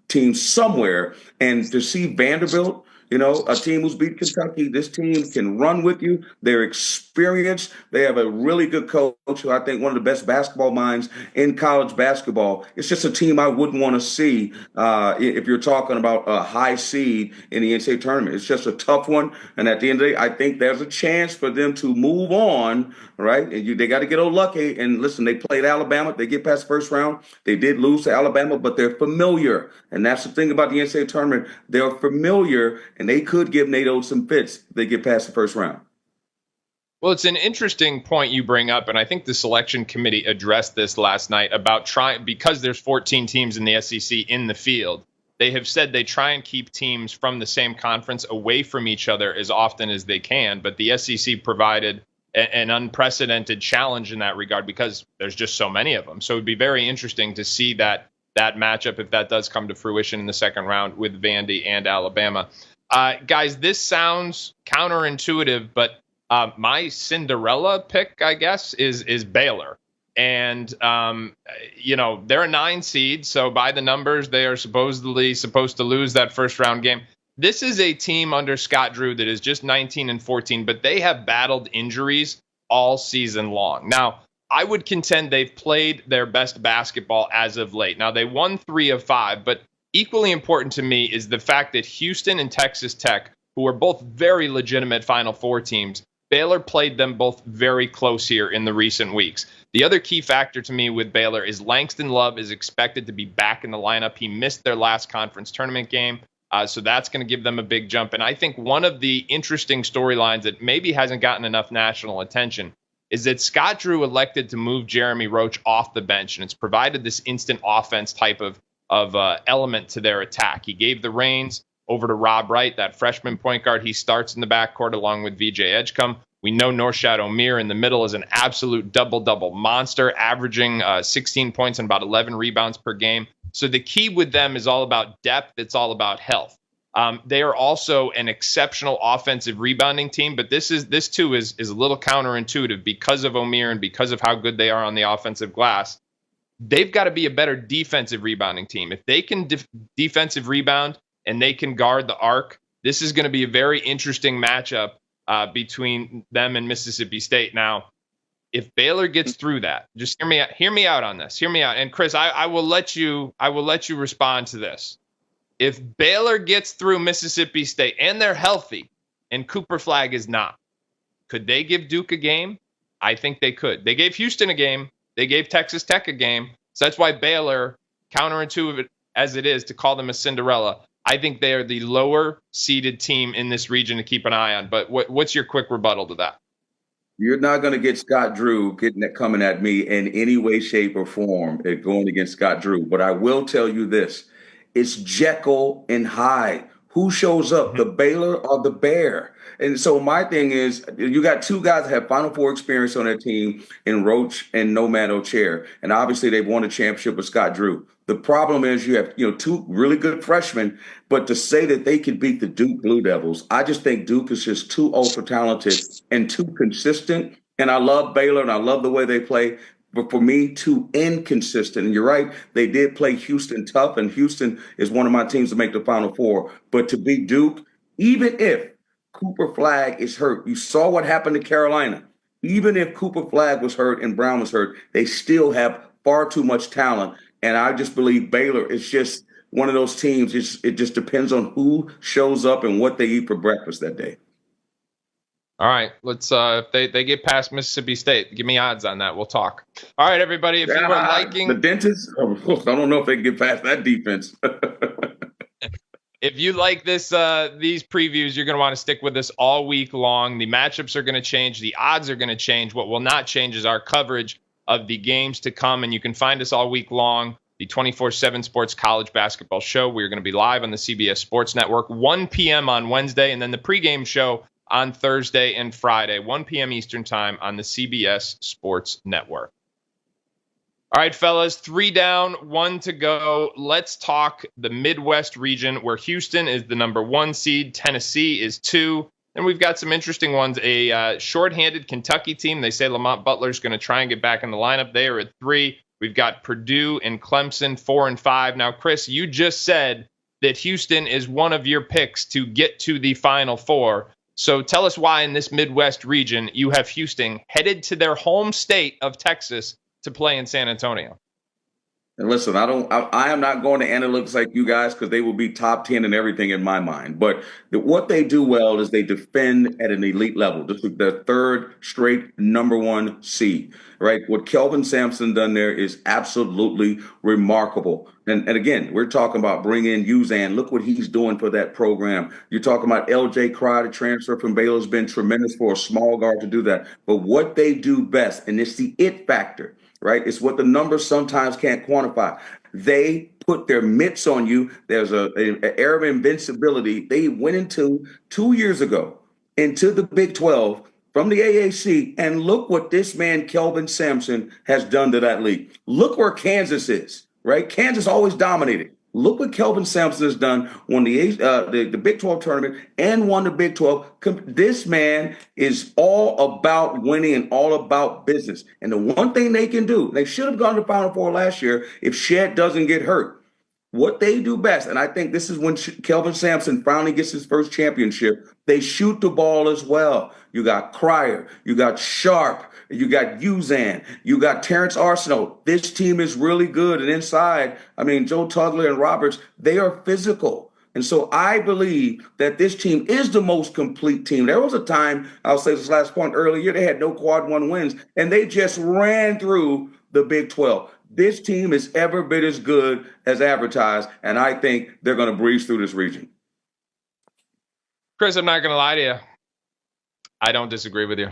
teams somewhere. And to see Vanderbilt, a team who's beat Kentucky, this team can run with you. They're experienced. They have a really good coach who I think one of the best basketball minds in college basketball. It's just a team I wouldn't want to see if you're talking about a high seed in the NCAA tournament. It's just a tough one. And at the end of the day, I think there's a chance for them to move on, right? And they got to get lucky. And listen, they played Alabama. They get past the first round. They did lose to Alabama, but they're familiar. And that's the thing about the NCAA tournament. They're familiar, and they could give Nate Oates some fits if they get past the first round. Well, it's an interesting point you bring up, and I think the selection committee addressed this last night about trying, because there's 14 teams in the SEC in the field, they have said they try and keep teams from the same conference away from each other as often as they can, but the SEC provided an unprecedented challenge in that regard because there's just so many of them. So it would be very interesting to see that matchup if that does come to fruition in the second round with Vandy and Alabama. Guys, this sounds counterintuitive, but my Cinderella pick, I guess, is Baylor. And, they're a 9 seed. So by the numbers, they are supposedly supposed to lose that first round game. This is a team under Scott Drew that is just 19-14, but they have battled injuries all season long. Now, I would contend they've played their best basketball as of late. Now, they won 3 of 5, but equally important to me is the fact that Houston and Texas Tech, who are both very legitimate Final Four teams, Baylor played them both very close here in the recent weeks. The other key factor to me with Baylor is Langston Love is expected to be back in the lineup. He missed their last conference tournament game, so that's going to give them a big jump. And I think one of the interesting storylines that maybe hasn't gotten enough national attention is that Scott Drew elected to move Jeremy Roach off the bench, and it's provided this instant offense type of element to their attack. He gave the reins over to Rob Wright, that freshman point guard. He starts in the backcourt along with VJ Edgecombe. We know Norshad Omier in the middle is an absolute double-double monster, averaging 16 points and about 11 rebounds per game. So the key with them is all about depth. It's all about health. They are also an exceptional offensive rebounding team, but this too is a little counterintuitive because of Omier and because of how good they are on the offensive glass. They've got to be a better defensive rebounding team. If they can defensive rebound and they can guard the arc, this is going to be a very interesting matchup between them and Mississippi State. Now, if Baylor gets through that, just hear me out on this. Hear me out. And Chris, I will let you respond to this. If Baylor gets through Mississippi State and they're healthy and Cooper Flagg is not, could they give Duke a game? I think they could. They gave Houston a game. They gave Texas Tech a game. So that's why Baylor, counterintuitive as it is to call them a Cinderella, I think they are the lower seeded team in this region to keep an eye on. But what's your quick rebuttal to that? You're not going to get Scott Drew coming at me in any way, shape, or form at going against Scott Drew. But I will tell you this. It's Jekyll and Hyde. Who shows up, the Baylor or the Bear? And so my thing is, you got 2 guys that have Final Four experience on their team in Roach and Nomad O'Chair. And obviously they've won a championship with Scott Drew. The problem is you have 2 really good freshmen, but to say that they could beat the Duke Blue Devils, I just think Duke is just too ultra talented and too consistent. And I love Baylor and I love the way they play. But for me, too inconsistent. And you're right, they did play Houston tough, and Houston is one of my teams to make the Final Four. But to beat Duke, even if Cooper Flagg is hurt, you saw what happened to Carolina. Even if Cooper Flagg was hurt and Brown was hurt, they still have far too much talent. And I just believe Baylor is just one of those teams. It just depends on who shows up and what they eat for breakfast that day. All right, let's if they get past Mississippi State, give me odds on that. We'll talk. All right, everybody, if you are The liking dentist, I don't know if they can get past that defense. if you like this these previews, you're going to want to stick with us all week long. The matchups are going to change, the odds are going to change. What will not change is our coverage of the games to come, and you can find us all week long. The 24/7 Sports College Basketball Show. We're going to be live on the CBS Sports Network, 1 p.m. on Wednesday, and then the pregame show on Thursday and Friday, 1 p.m. Eastern Time on the CBS Sports Network. All right, fellas, 3 down, 1 to go. Let's talk the Midwest region where Houston is the number 1 seed, Tennessee is 2, and we've got some interesting ones. A shorthanded Kentucky team. They say Lamont Butler's going to try and get back in the lineup. They are at 3. We've got Purdue and Clemson 4 and 5. Now, Chris, you just said that Houston is one of your picks to get to the Final Four. So tell us why in this Midwest region you have Houston headed to their home state of Texas to play in San Antonio. And listen, I am not going to analytics like you guys because they will be top 10 and everything in my mind. But what they do well is they defend at an elite level. This is their third straight number 1 seed, right? What Kelvin Sampson done there is absolutely remarkable. And again, we're talking about bringing in Uzan. Look what he's doing for that program. You're talking about L.J. Crowder, the transfer from Baylor, has been tremendous for a small guard to do that. But what they do best, and it's the it factor, right? It's what the numbers sometimes can't quantify. They put their mitts on you. There's an air of invincibility. They went into 2 years ago into the Big 12 from the AAC, and look what this man, Kelvin Sampson, has done to that league. Look where Kansas is, right? Kansas always dominated. Look what Kelvin Sampson has done, won the Big 12 tournament and won the Big 12. This man is all about winning and all about business. And the one thing they can do, they should have gone to the Final Four last year if Shed doesn't get hurt. What they do best, and I think this is when Kelvin Sampson finally gets his first championship, they shoot the ball as well. You got Cryer, you got Sharp, you got Uzan, you got Terrence Arsenault. This team is really good. And inside, I mean, Joe Tugler and Roberts, they are physical. And so I believe that this team is the most complete team. There was a time, I'll say this last point earlier, they had no quad 1 wins, and they just ran through the Big 12. This team is every bit as good as advertised, and I think they're going to breeze through this region. Chris, I'm not going to lie to you. I don't disagree with you.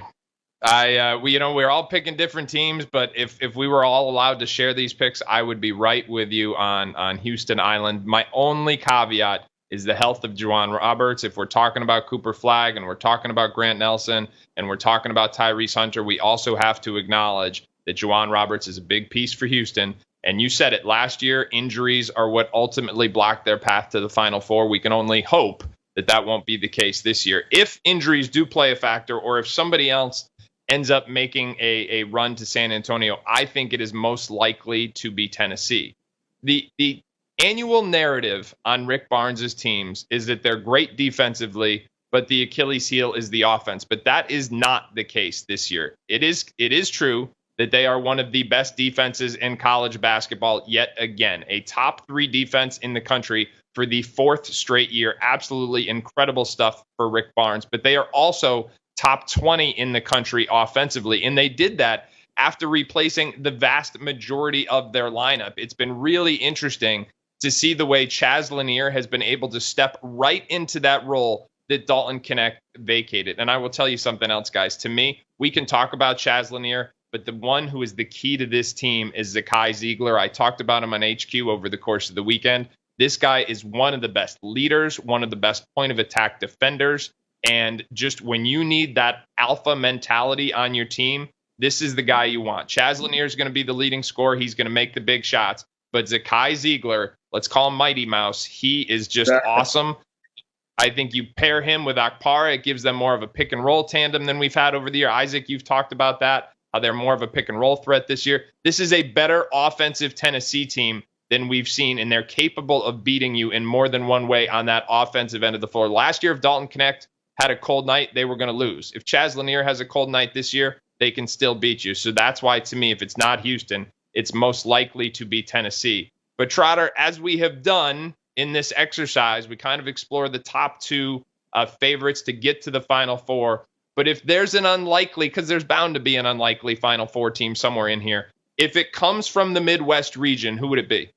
We're all picking different teams, but if we were all allowed to share these picks, I would be right with you on Houston Island. My only caveat is the health of Juwan Roberts. If we're talking about Cooper Flagg and we're talking about Grant Nelson and we're talking about Tyrese Hunter, we also have to acknowledge that Juwan Roberts is a big piece for Houston. And you said it last year, injuries are what ultimately blocked their path to the Final Four. We can only hope that that won't be the case this year. If injuries do play a factor, or if somebody else ends up making a run to San Antonio, I think it is most likely to be Tennessee. The annual narrative on Rick Barnes' teams is that they're great defensively, but the Achilles heel is the offense. But that is not the case this year. It is true that they are one of the best defenses in college basketball yet again. A top 3 defense in the country for the 4th straight year. Absolutely incredible stuff for Rick Barnes. But they are also top 20 in the country offensively. And they did that after replacing the vast majority of their lineup. It's been really interesting to see the way Chaz Lanier has been able to step right into that role that Dalton Knecht vacated. And I will tell you something else, guys. To me, we can talk about Chaz Lanier, but the one who is the key to this team is Zakai Ziegler. I talked about him on HQ over the course of the weekend. This guy is one of the best leaders, one of the best point of attack defenders. And just when you need that alpha mentality on your team, this is the guy you want. Chaz Lanier is going to be the leading scorer. He's going to make the big shots. But Zakai Ziegler, let's call him Mighty Mouse, he is just awesome. I think you pair him with Akpara, it gives them more of a pick and roll tandem than we've had over the year. Isaac, you've talked about that. They're more of a pick and roll threat this year. This is a better offensive Tennessee team than we've seen, and they're capable of beating you in more than one way on that offensive end of the floor. Last year, if Dalton Knecht had a cold night, they were going to lose. If Chaz Lanier has a cold night this year, they can still beat you. So that's why, to me, if it's not Houston, it's most likely to be Tennessee. But Trotter, as we have done in this exercise, we kind of explore the top 2 favorites to get to the Final Four. But if there's an unlikely, because there's bound to be an unlikely Final Four team somewhere in here, if it comes from the Midwest region, who would it be?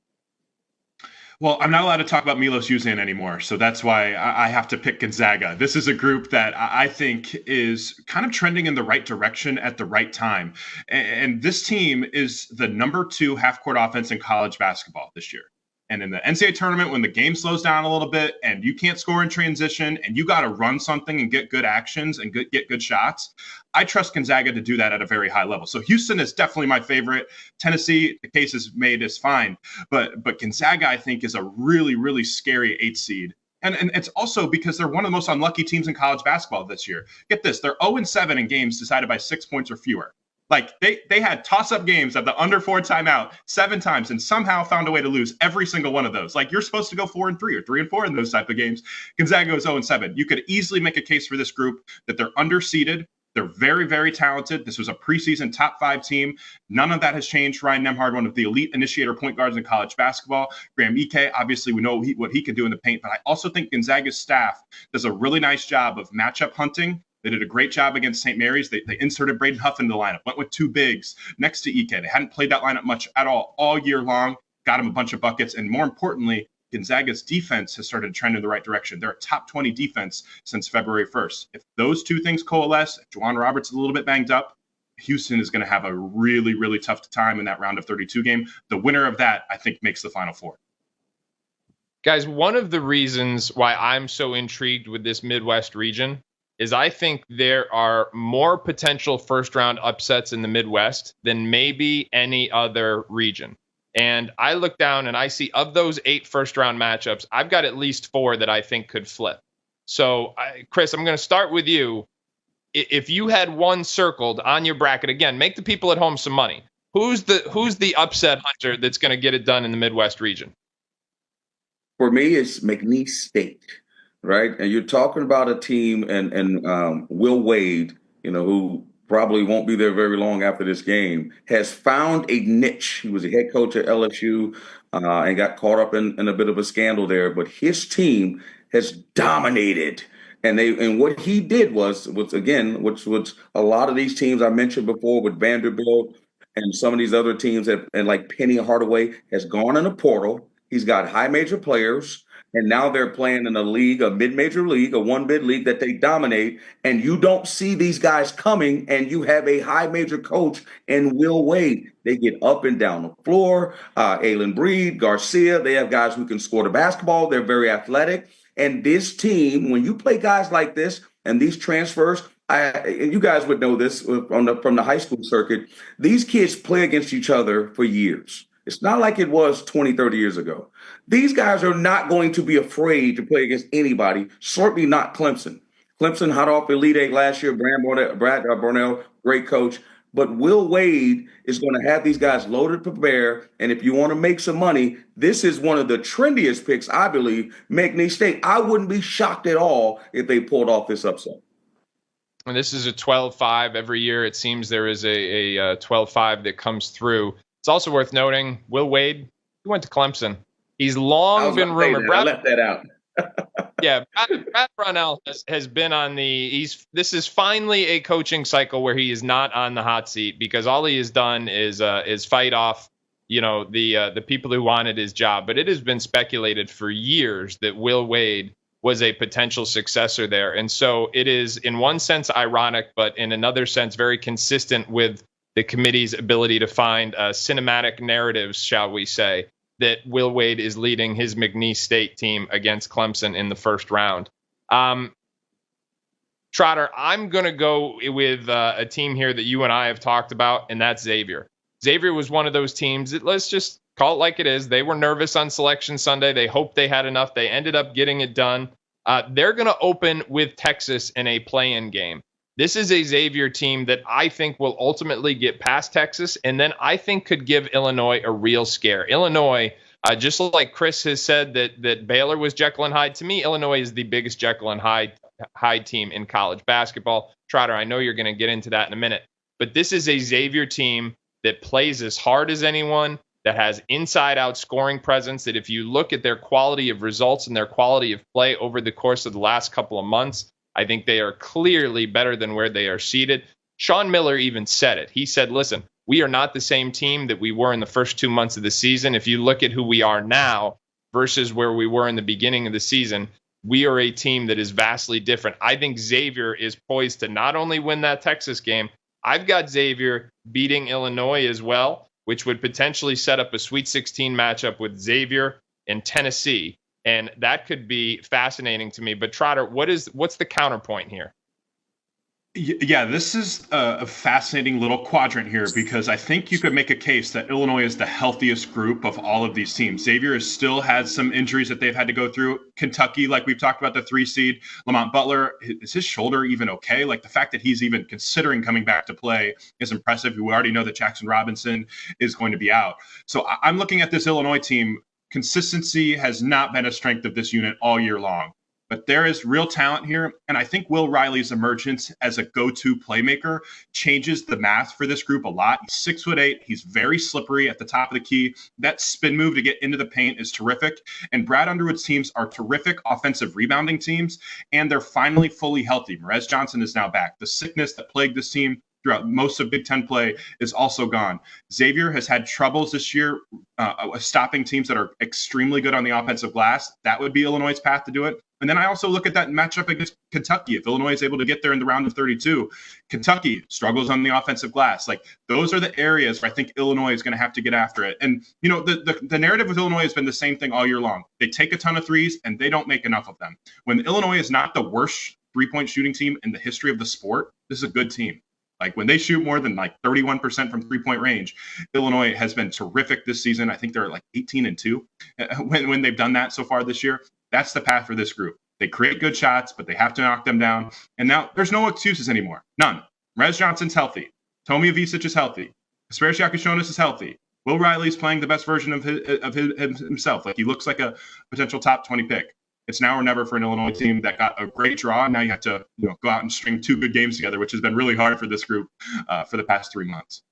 Well, I'm not allowed to talk about Milos Uzan anymore, so that's why I have to pick Gonzaga. This is a group that I think is kind of trending in the right direction at the right time. And this team is the number 2 half-court offense in college basketball this year. And in the NCAA tournament, when the game slows down a little bit and you can't score in transition and you got to run something and get good actions and get good shots, I trust Gonzaga to do that at a very high level. So Houston is definitely my favorite. Tennessee, the case is made, is fine. But Gonzaga, I think, is a really, really scary 8th seed. And it's also because they're one of the most unlucky teams in college basketball this year. Get this, they're 0-7 in games decided by 6 points or fewer. Like they had toss-up games at the under 4 timeout 7 times and somehow found a way to lose every single one of those. Like you're supposed to go 4-3 or 3-4 in those type of games. Gonzaga goes 0-7. You could easily make a case for this group that they're underseeded. They're very, very talented. This was a preseason top 5 team. None of that has changed. Ryan Nembhard, one of the elite initiator point guards in college basketball. Graham Ike, obviously we know what he can do in the paint, but I also think Gonzaga's staff does a really nice job of matchup hunting. They did a great job against St. Mary's. They inserted Braden Huff into the lineup, went with 2 bigs next to Ike. They hadn't played that lineup much at all year long, got him a bunch of buckets. And more importantly, Gonzaga's defense has started to trend in the right direction. They're a top 20 defense since February 1st. If those 2 things coalesce, if Juwan Roberts is a little bit banged up, Houston is going to have a really, really tough time in that round of 32 game. The winner of that, I think, makes the Final Four. Guys, one of the reasons why I'm so intrigued with this Midwest region is I think there are more potential first-round upsets in the Midwest than maybe any other region. And I look down and I see of those 8 first-round matchups, I've got at least 4 that I think could flip. So, Chris, I'm going to start with you. If you had one circled on your bracket, again, make the people at home some money. Who's the upset hunter that's going to get it done in the Midwest region? For me, it's McNeese State. Right. And you're talking about a team and Will Wade, who probably won't be there very long after this game, has found a niche. He was a head coach at LSU and got caught up in a bit of a scandal there. But his team has dominated. And what he did was again, which was a lot of these teams I mentioned before with Vanderbilt and some of these other teams and like Penny Hardaway has gone in a portal. He's got high major players. And now they're playing in a league, a mid-major league, a one-bid league that they dominate. And you don't see these guys coming, and you have a high-major coach in Will Wade. They get up and down the floor. Aylin Breed, Garcia, they have guys who can score the basketball. They're very athletic. And this team, when you play guys like this and these transfers, and you guys would know this from the high school circuit, these kids play against each other for years. It's not like it was 20, 30 years ago. These guys are not going to be afraid to play against anybody, certainly not Clemson. Clemson hot off Elite Eight last year, Brad Barnell, great coach. But Will Wade is going to have these guys loaded to bear. And if you want to make some money, this is one of the trendiest picks, I believe, McNeese State. I wouldn't be shocked at all if they pulled off this upset. And this is a 12-5 every year. It seems there is a 12-5 that comes through. It's also worth noting, Will Wade, he went to Clemson. He's long been rumored. I left that out. Yeah, Brad Brownell has been on this is finally a coaching cycle where he is not on the hot seat because all he has done is fight off, the people who wanted his job. But it has been speculated for years that Will Wade was a potential successor there. And so it is in one sense ironic, but in another sense very consistent with the committee's ability to find cinematic narratives, shall we say, that Will Wade is leading his McNeese State team against Clemson in the first round. Trotter, I'm going to go with a team here that you and I have talked about, and that's Xavier. Xavier was one of those teams that, let's just call it like it is. They were nervous on Selection Sunday. They hoped they had enough. They ended up getting it done. They're going to open with Texas in a play-in game. This is a Xavier team that I think will ultimately get past Texas, and then I think could give Illinois a real scare. Illinois, just like Chris has said that Baylor was Jekyll and Hyde, to me, Illinois is the biggest Jekyll and Hyde team in college basketball. Trotter, I know you're going to get into that in a minute, but this is a Xavier team that plays as hard as anyone, that has inside-out scoring presence, that if you look at their quality of results and their quality of play over the course of the last couple of months, I think they are clearly better than where they are seated. Sean Miller even said it. He said, listen, we are not the same team that we were in the first 2 months of the season. If you look at who we are now versus where we were in the beginning of the season, we are a team that is vastly different. I think Xavier is poised to not only win that Texas game, I've got Xavier beating Illinois as well, which would potentially set up a Sweet 16 matchup with Xavier and Tennessee. And that could be fascinating to me. But Trotter, what's the counterpoint here? Yeah, this is a fascinating little quadrant here because I think you could make a case that Illinois is the healthiest group of all of these teams. Xavier has still had some injuries that they've had to go through. Kentucky, like we've talked about, the 3 seed. Lamont Butler, is his shoulder even okay? Like the fact that he's even considering coming back to play is impressive. We already know that Jackson Robinson is going to be out. So I'm looking at this Illinois team. Consistency has not been a strength of this unit all year long. But there is real talent here, and I think Will Riley's emergence as a go-to playmaker changes the math for this group a lot. He's 6'8". He's very slippery at the top of the key. That spin move to get into the paint is terrific. And Brad Underwood's teams are terrific offensive rebounding teams, and they're finally fully healthy. Merez Johnson is now back. The sickness that plagued this team throughout most of Big Ten play is also gone. Xavier has had troubles this year stopping teams that are extremely good on the offensive glass. That would be Illinois' path to do it. And then I also look at that matchup against Kentucky. If Illinois is able to get there in the round of 32, Kentucky struggles on the offensive glass. Like those are the areas where I think Illinois is going to have to get after it. And, you know, the narrative with Illinois has been the same thing all year long. They take a ton of threes and they don't make enough of them. When Illinois is not the worst three-point shooting team in the history of the sport, this is a good team. Like when they shoot more than like 31% from three-point range, Illinois has been terrific this season. I think they're like 18-2 when they've done that so far this year. That's the path for this group. They create good shots, but they have to knock them down. And now there's no excuses anymore. None. Merez Johnson's healthy. Tomi Avicic is healthy. Kasparis Yakushonis is healthy. Will Riley's playing the best version of himself. Like he looks like a potential top 20 pick. It's now or never for an Illinois team that got a great draw. Now you have to go out and string 2 good games together, which has been really hard for this group for the past 3 months.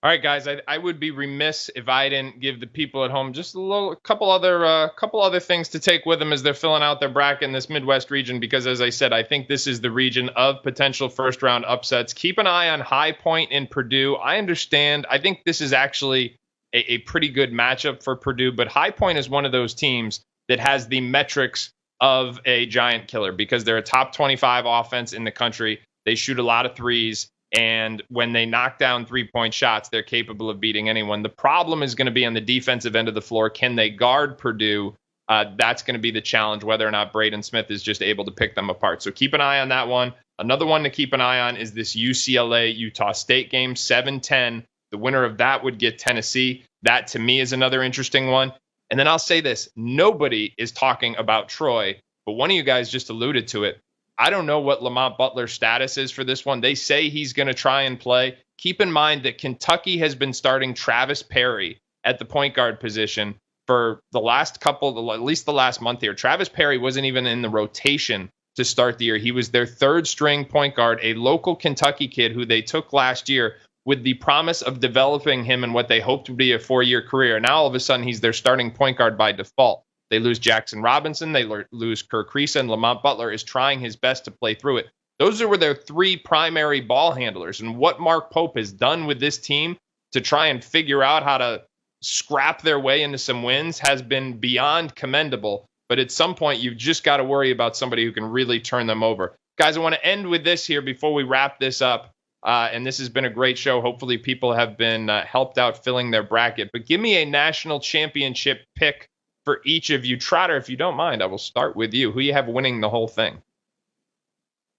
All right, guys, I would be remiss if I didn't give the people at home just a couple other things to take with them as they're filling out their bracket in this Midwest region, because as I said, I think this is the region of potential first round upsets. Keep an eye on High Point and Purdue. I understand. I think this is actually a pretty good matchup for Purdue, but High Point is one of those teams that has the metrics of a giant killer because they're a top 25 offense in the country. They shoot a lot of threes. And when they knock down 3-point shots, they're capable of beating anyone. The problem is going to be on the defensive end of the floor. Can they guard Purdue? That's going to be the challenge, whether or not Braden Smith is just able to pick them apart. So keep an eye on that one. Another one to keep an eye on is this UCLA-Utah State game, 7-10. The winner of that would get Tennessee. That, to me, is another interesting one. And then I'll say this. Nobody is talking about Troy, but one of you guys just alluded to it. I don't know what Lamont Butler's status is for this one. They say he's going to try and play. Keep in mind that Kentucky has been starting Travis Perry at the point guard position for the last at least the last month here. Travis Perry wasn't even in the rotation to start the year. He was their 3rd string point guard, a local Kentucky kid who they took last year with the promise of developing him in what they hoped would be a 4-year career. Now all of a sudden he's their starting point guard by default. They lose Jackson Robinson. They lose Kirk Kriisa, and Lamont Butler is trying his best to play through it. Those were their 3 primary ball handlers. And what Mark Pope has done with this team to try and figure out how to scrap their way into some wins has been beyond commendable. But at some point, you've just got to worry about somebody who can really turn them over. Guys, I want to end with this here before we wrap this up. And this has been a great show. Hopefully people have been helped out filling their bracket. But give me a national championship pick for each of you. Trotter, if you don't mind, I will start with you. Who you have winning the whole thing?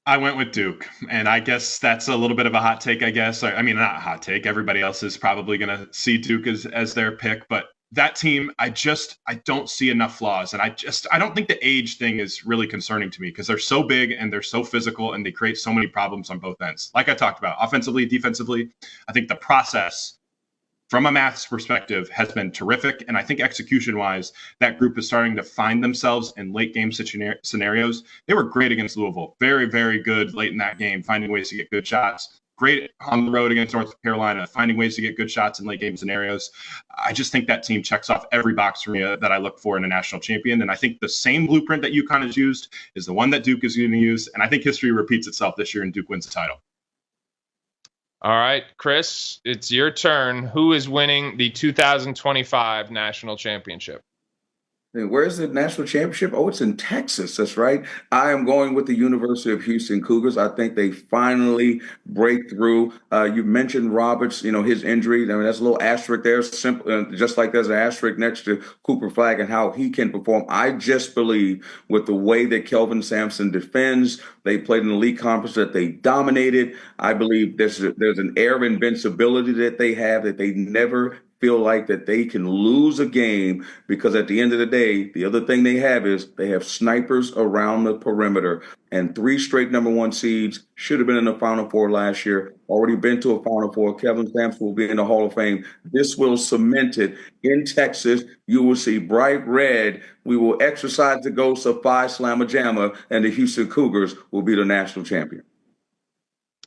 I went with Duke, and I guess that's a little bit of a hot take, I guess. I mean, not a hot take. Everybody else is probably going to see Duke as their pick, but that team, I don't see enough flaws. And I don't think the age thing is really concerning to me because they're so big and they're so physical and they create so many problems on both ends. Like I talked about, offensively, defensively, I think the process from a maths perspective has been terrific. And I think execution-wise, that group is starting to find themselves in late game scenarios. They were great against Louisville. Very, very good late in that game, finding ways to get good shots. great on the road against North Carolina, finding ways to get good shots in late game scenarios. I just think that team checks off every box for me that I look for in a national champion. And I think the same blueprint that UConn has used is the one that Duke is going to use. And I think history repeats itself this year and Duke wins the title. All right, Chris, it's your turn. Who is winning the 2025 national championship? Where's the national championship? Oh, it's in Texas. That's right. I am going with the University of Houston Cougars. I think they finally break through. You mentioned Roberts, his injury. I mean, that's a little asterisk there, simple, just like there's an asterisk next to Cooper Flagg and how he can perform. I just believe with the way that Kelvin Sampson defends, they played in the league conference that they dominated. I believe there's an air of invincibility that they have that they never feel like that they can lose a game, because at the end of the day, the other thing they have is they have snipers around the perimeter, and 3 straight number 1 seeds should have been in the Final Four last year, already been to a Final Four. Kevin Sampson will be in the Hall of Fame. This will cement it in Texas. You will see bright red. We will exercise the ghosts of Phi Slamma Jamma, and the Houston Cougars will be the national champion.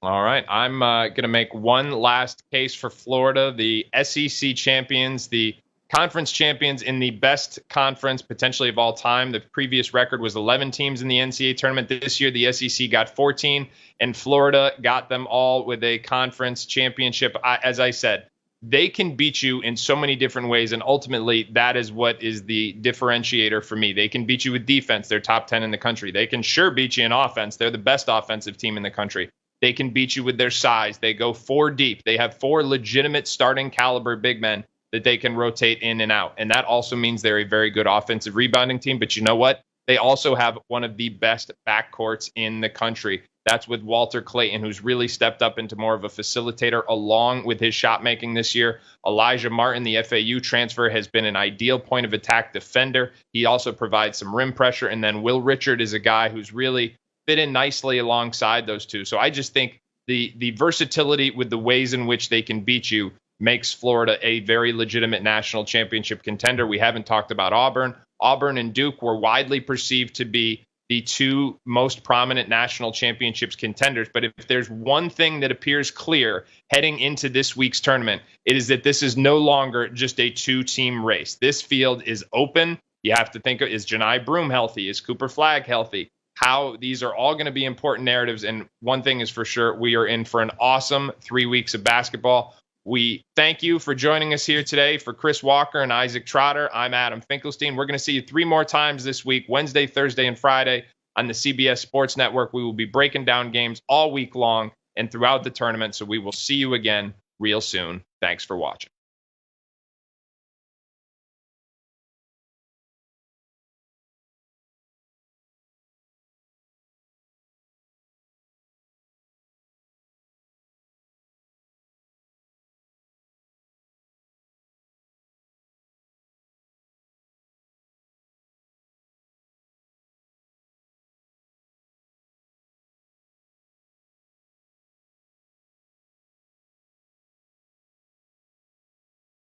All right, I'm going to make one last case for Florida, the SEC champions, the conference champions in the best conference potentially of all time. The previous record was 11 teams in the NCAA tournament. This year, the SEC got 14, and Florida got them all with a conference championship. As I said, they can beat you in so many different ways, and ultimately, that is what is the differentiator for me. They can beat you with defense. They're top 10 in the country. They can sure beat you in offense. They're the best offensive team in the country. They can beat you with their size. They go 4 deep. They have 4 legitimate starting caliber big men that they can rotate in and out. And that also means they're a very good offensive rebounding team. But you know what? They also have one of the best backcourts in the country. That's with Walter Clayton, who's really stepped up into more of a facilitator along with his shot making this year. Elijah Martin, the FAU transfer, has been an ideal point of attack defender. He also provides some rim pressure. And then Will Richard is a guy who's really fit in nicely alongside those two. So I just think the versatility with the ways in which they can beat you makes Florida a very legitimate national championship contender. We haven't talked about Auburn. Auburn and Duke were widely perceived to be the 2 most prominent national championships contenders. But if there's one thing that appears clear heading into this week's tournament, it is that this is no longer just a 2-team race. This field is open. You have to think, is Janai Broome healthy? Is Cooper Flagg healthy? How these are all going to be important narratives. And one thing is for sure, we are in for an awesome 3 weeks of basketball. We thank you for joining us here today. For Chris Walker and Isaac Trotter, I'm Adam Finkelstein. We're going to see you 3 more times this week, Wednesday, Thursday, and Friday on the CBS Sports Network. We will be breaking down games all week long and throughout the tournament. So we will see you again real soon. Thanks for watching.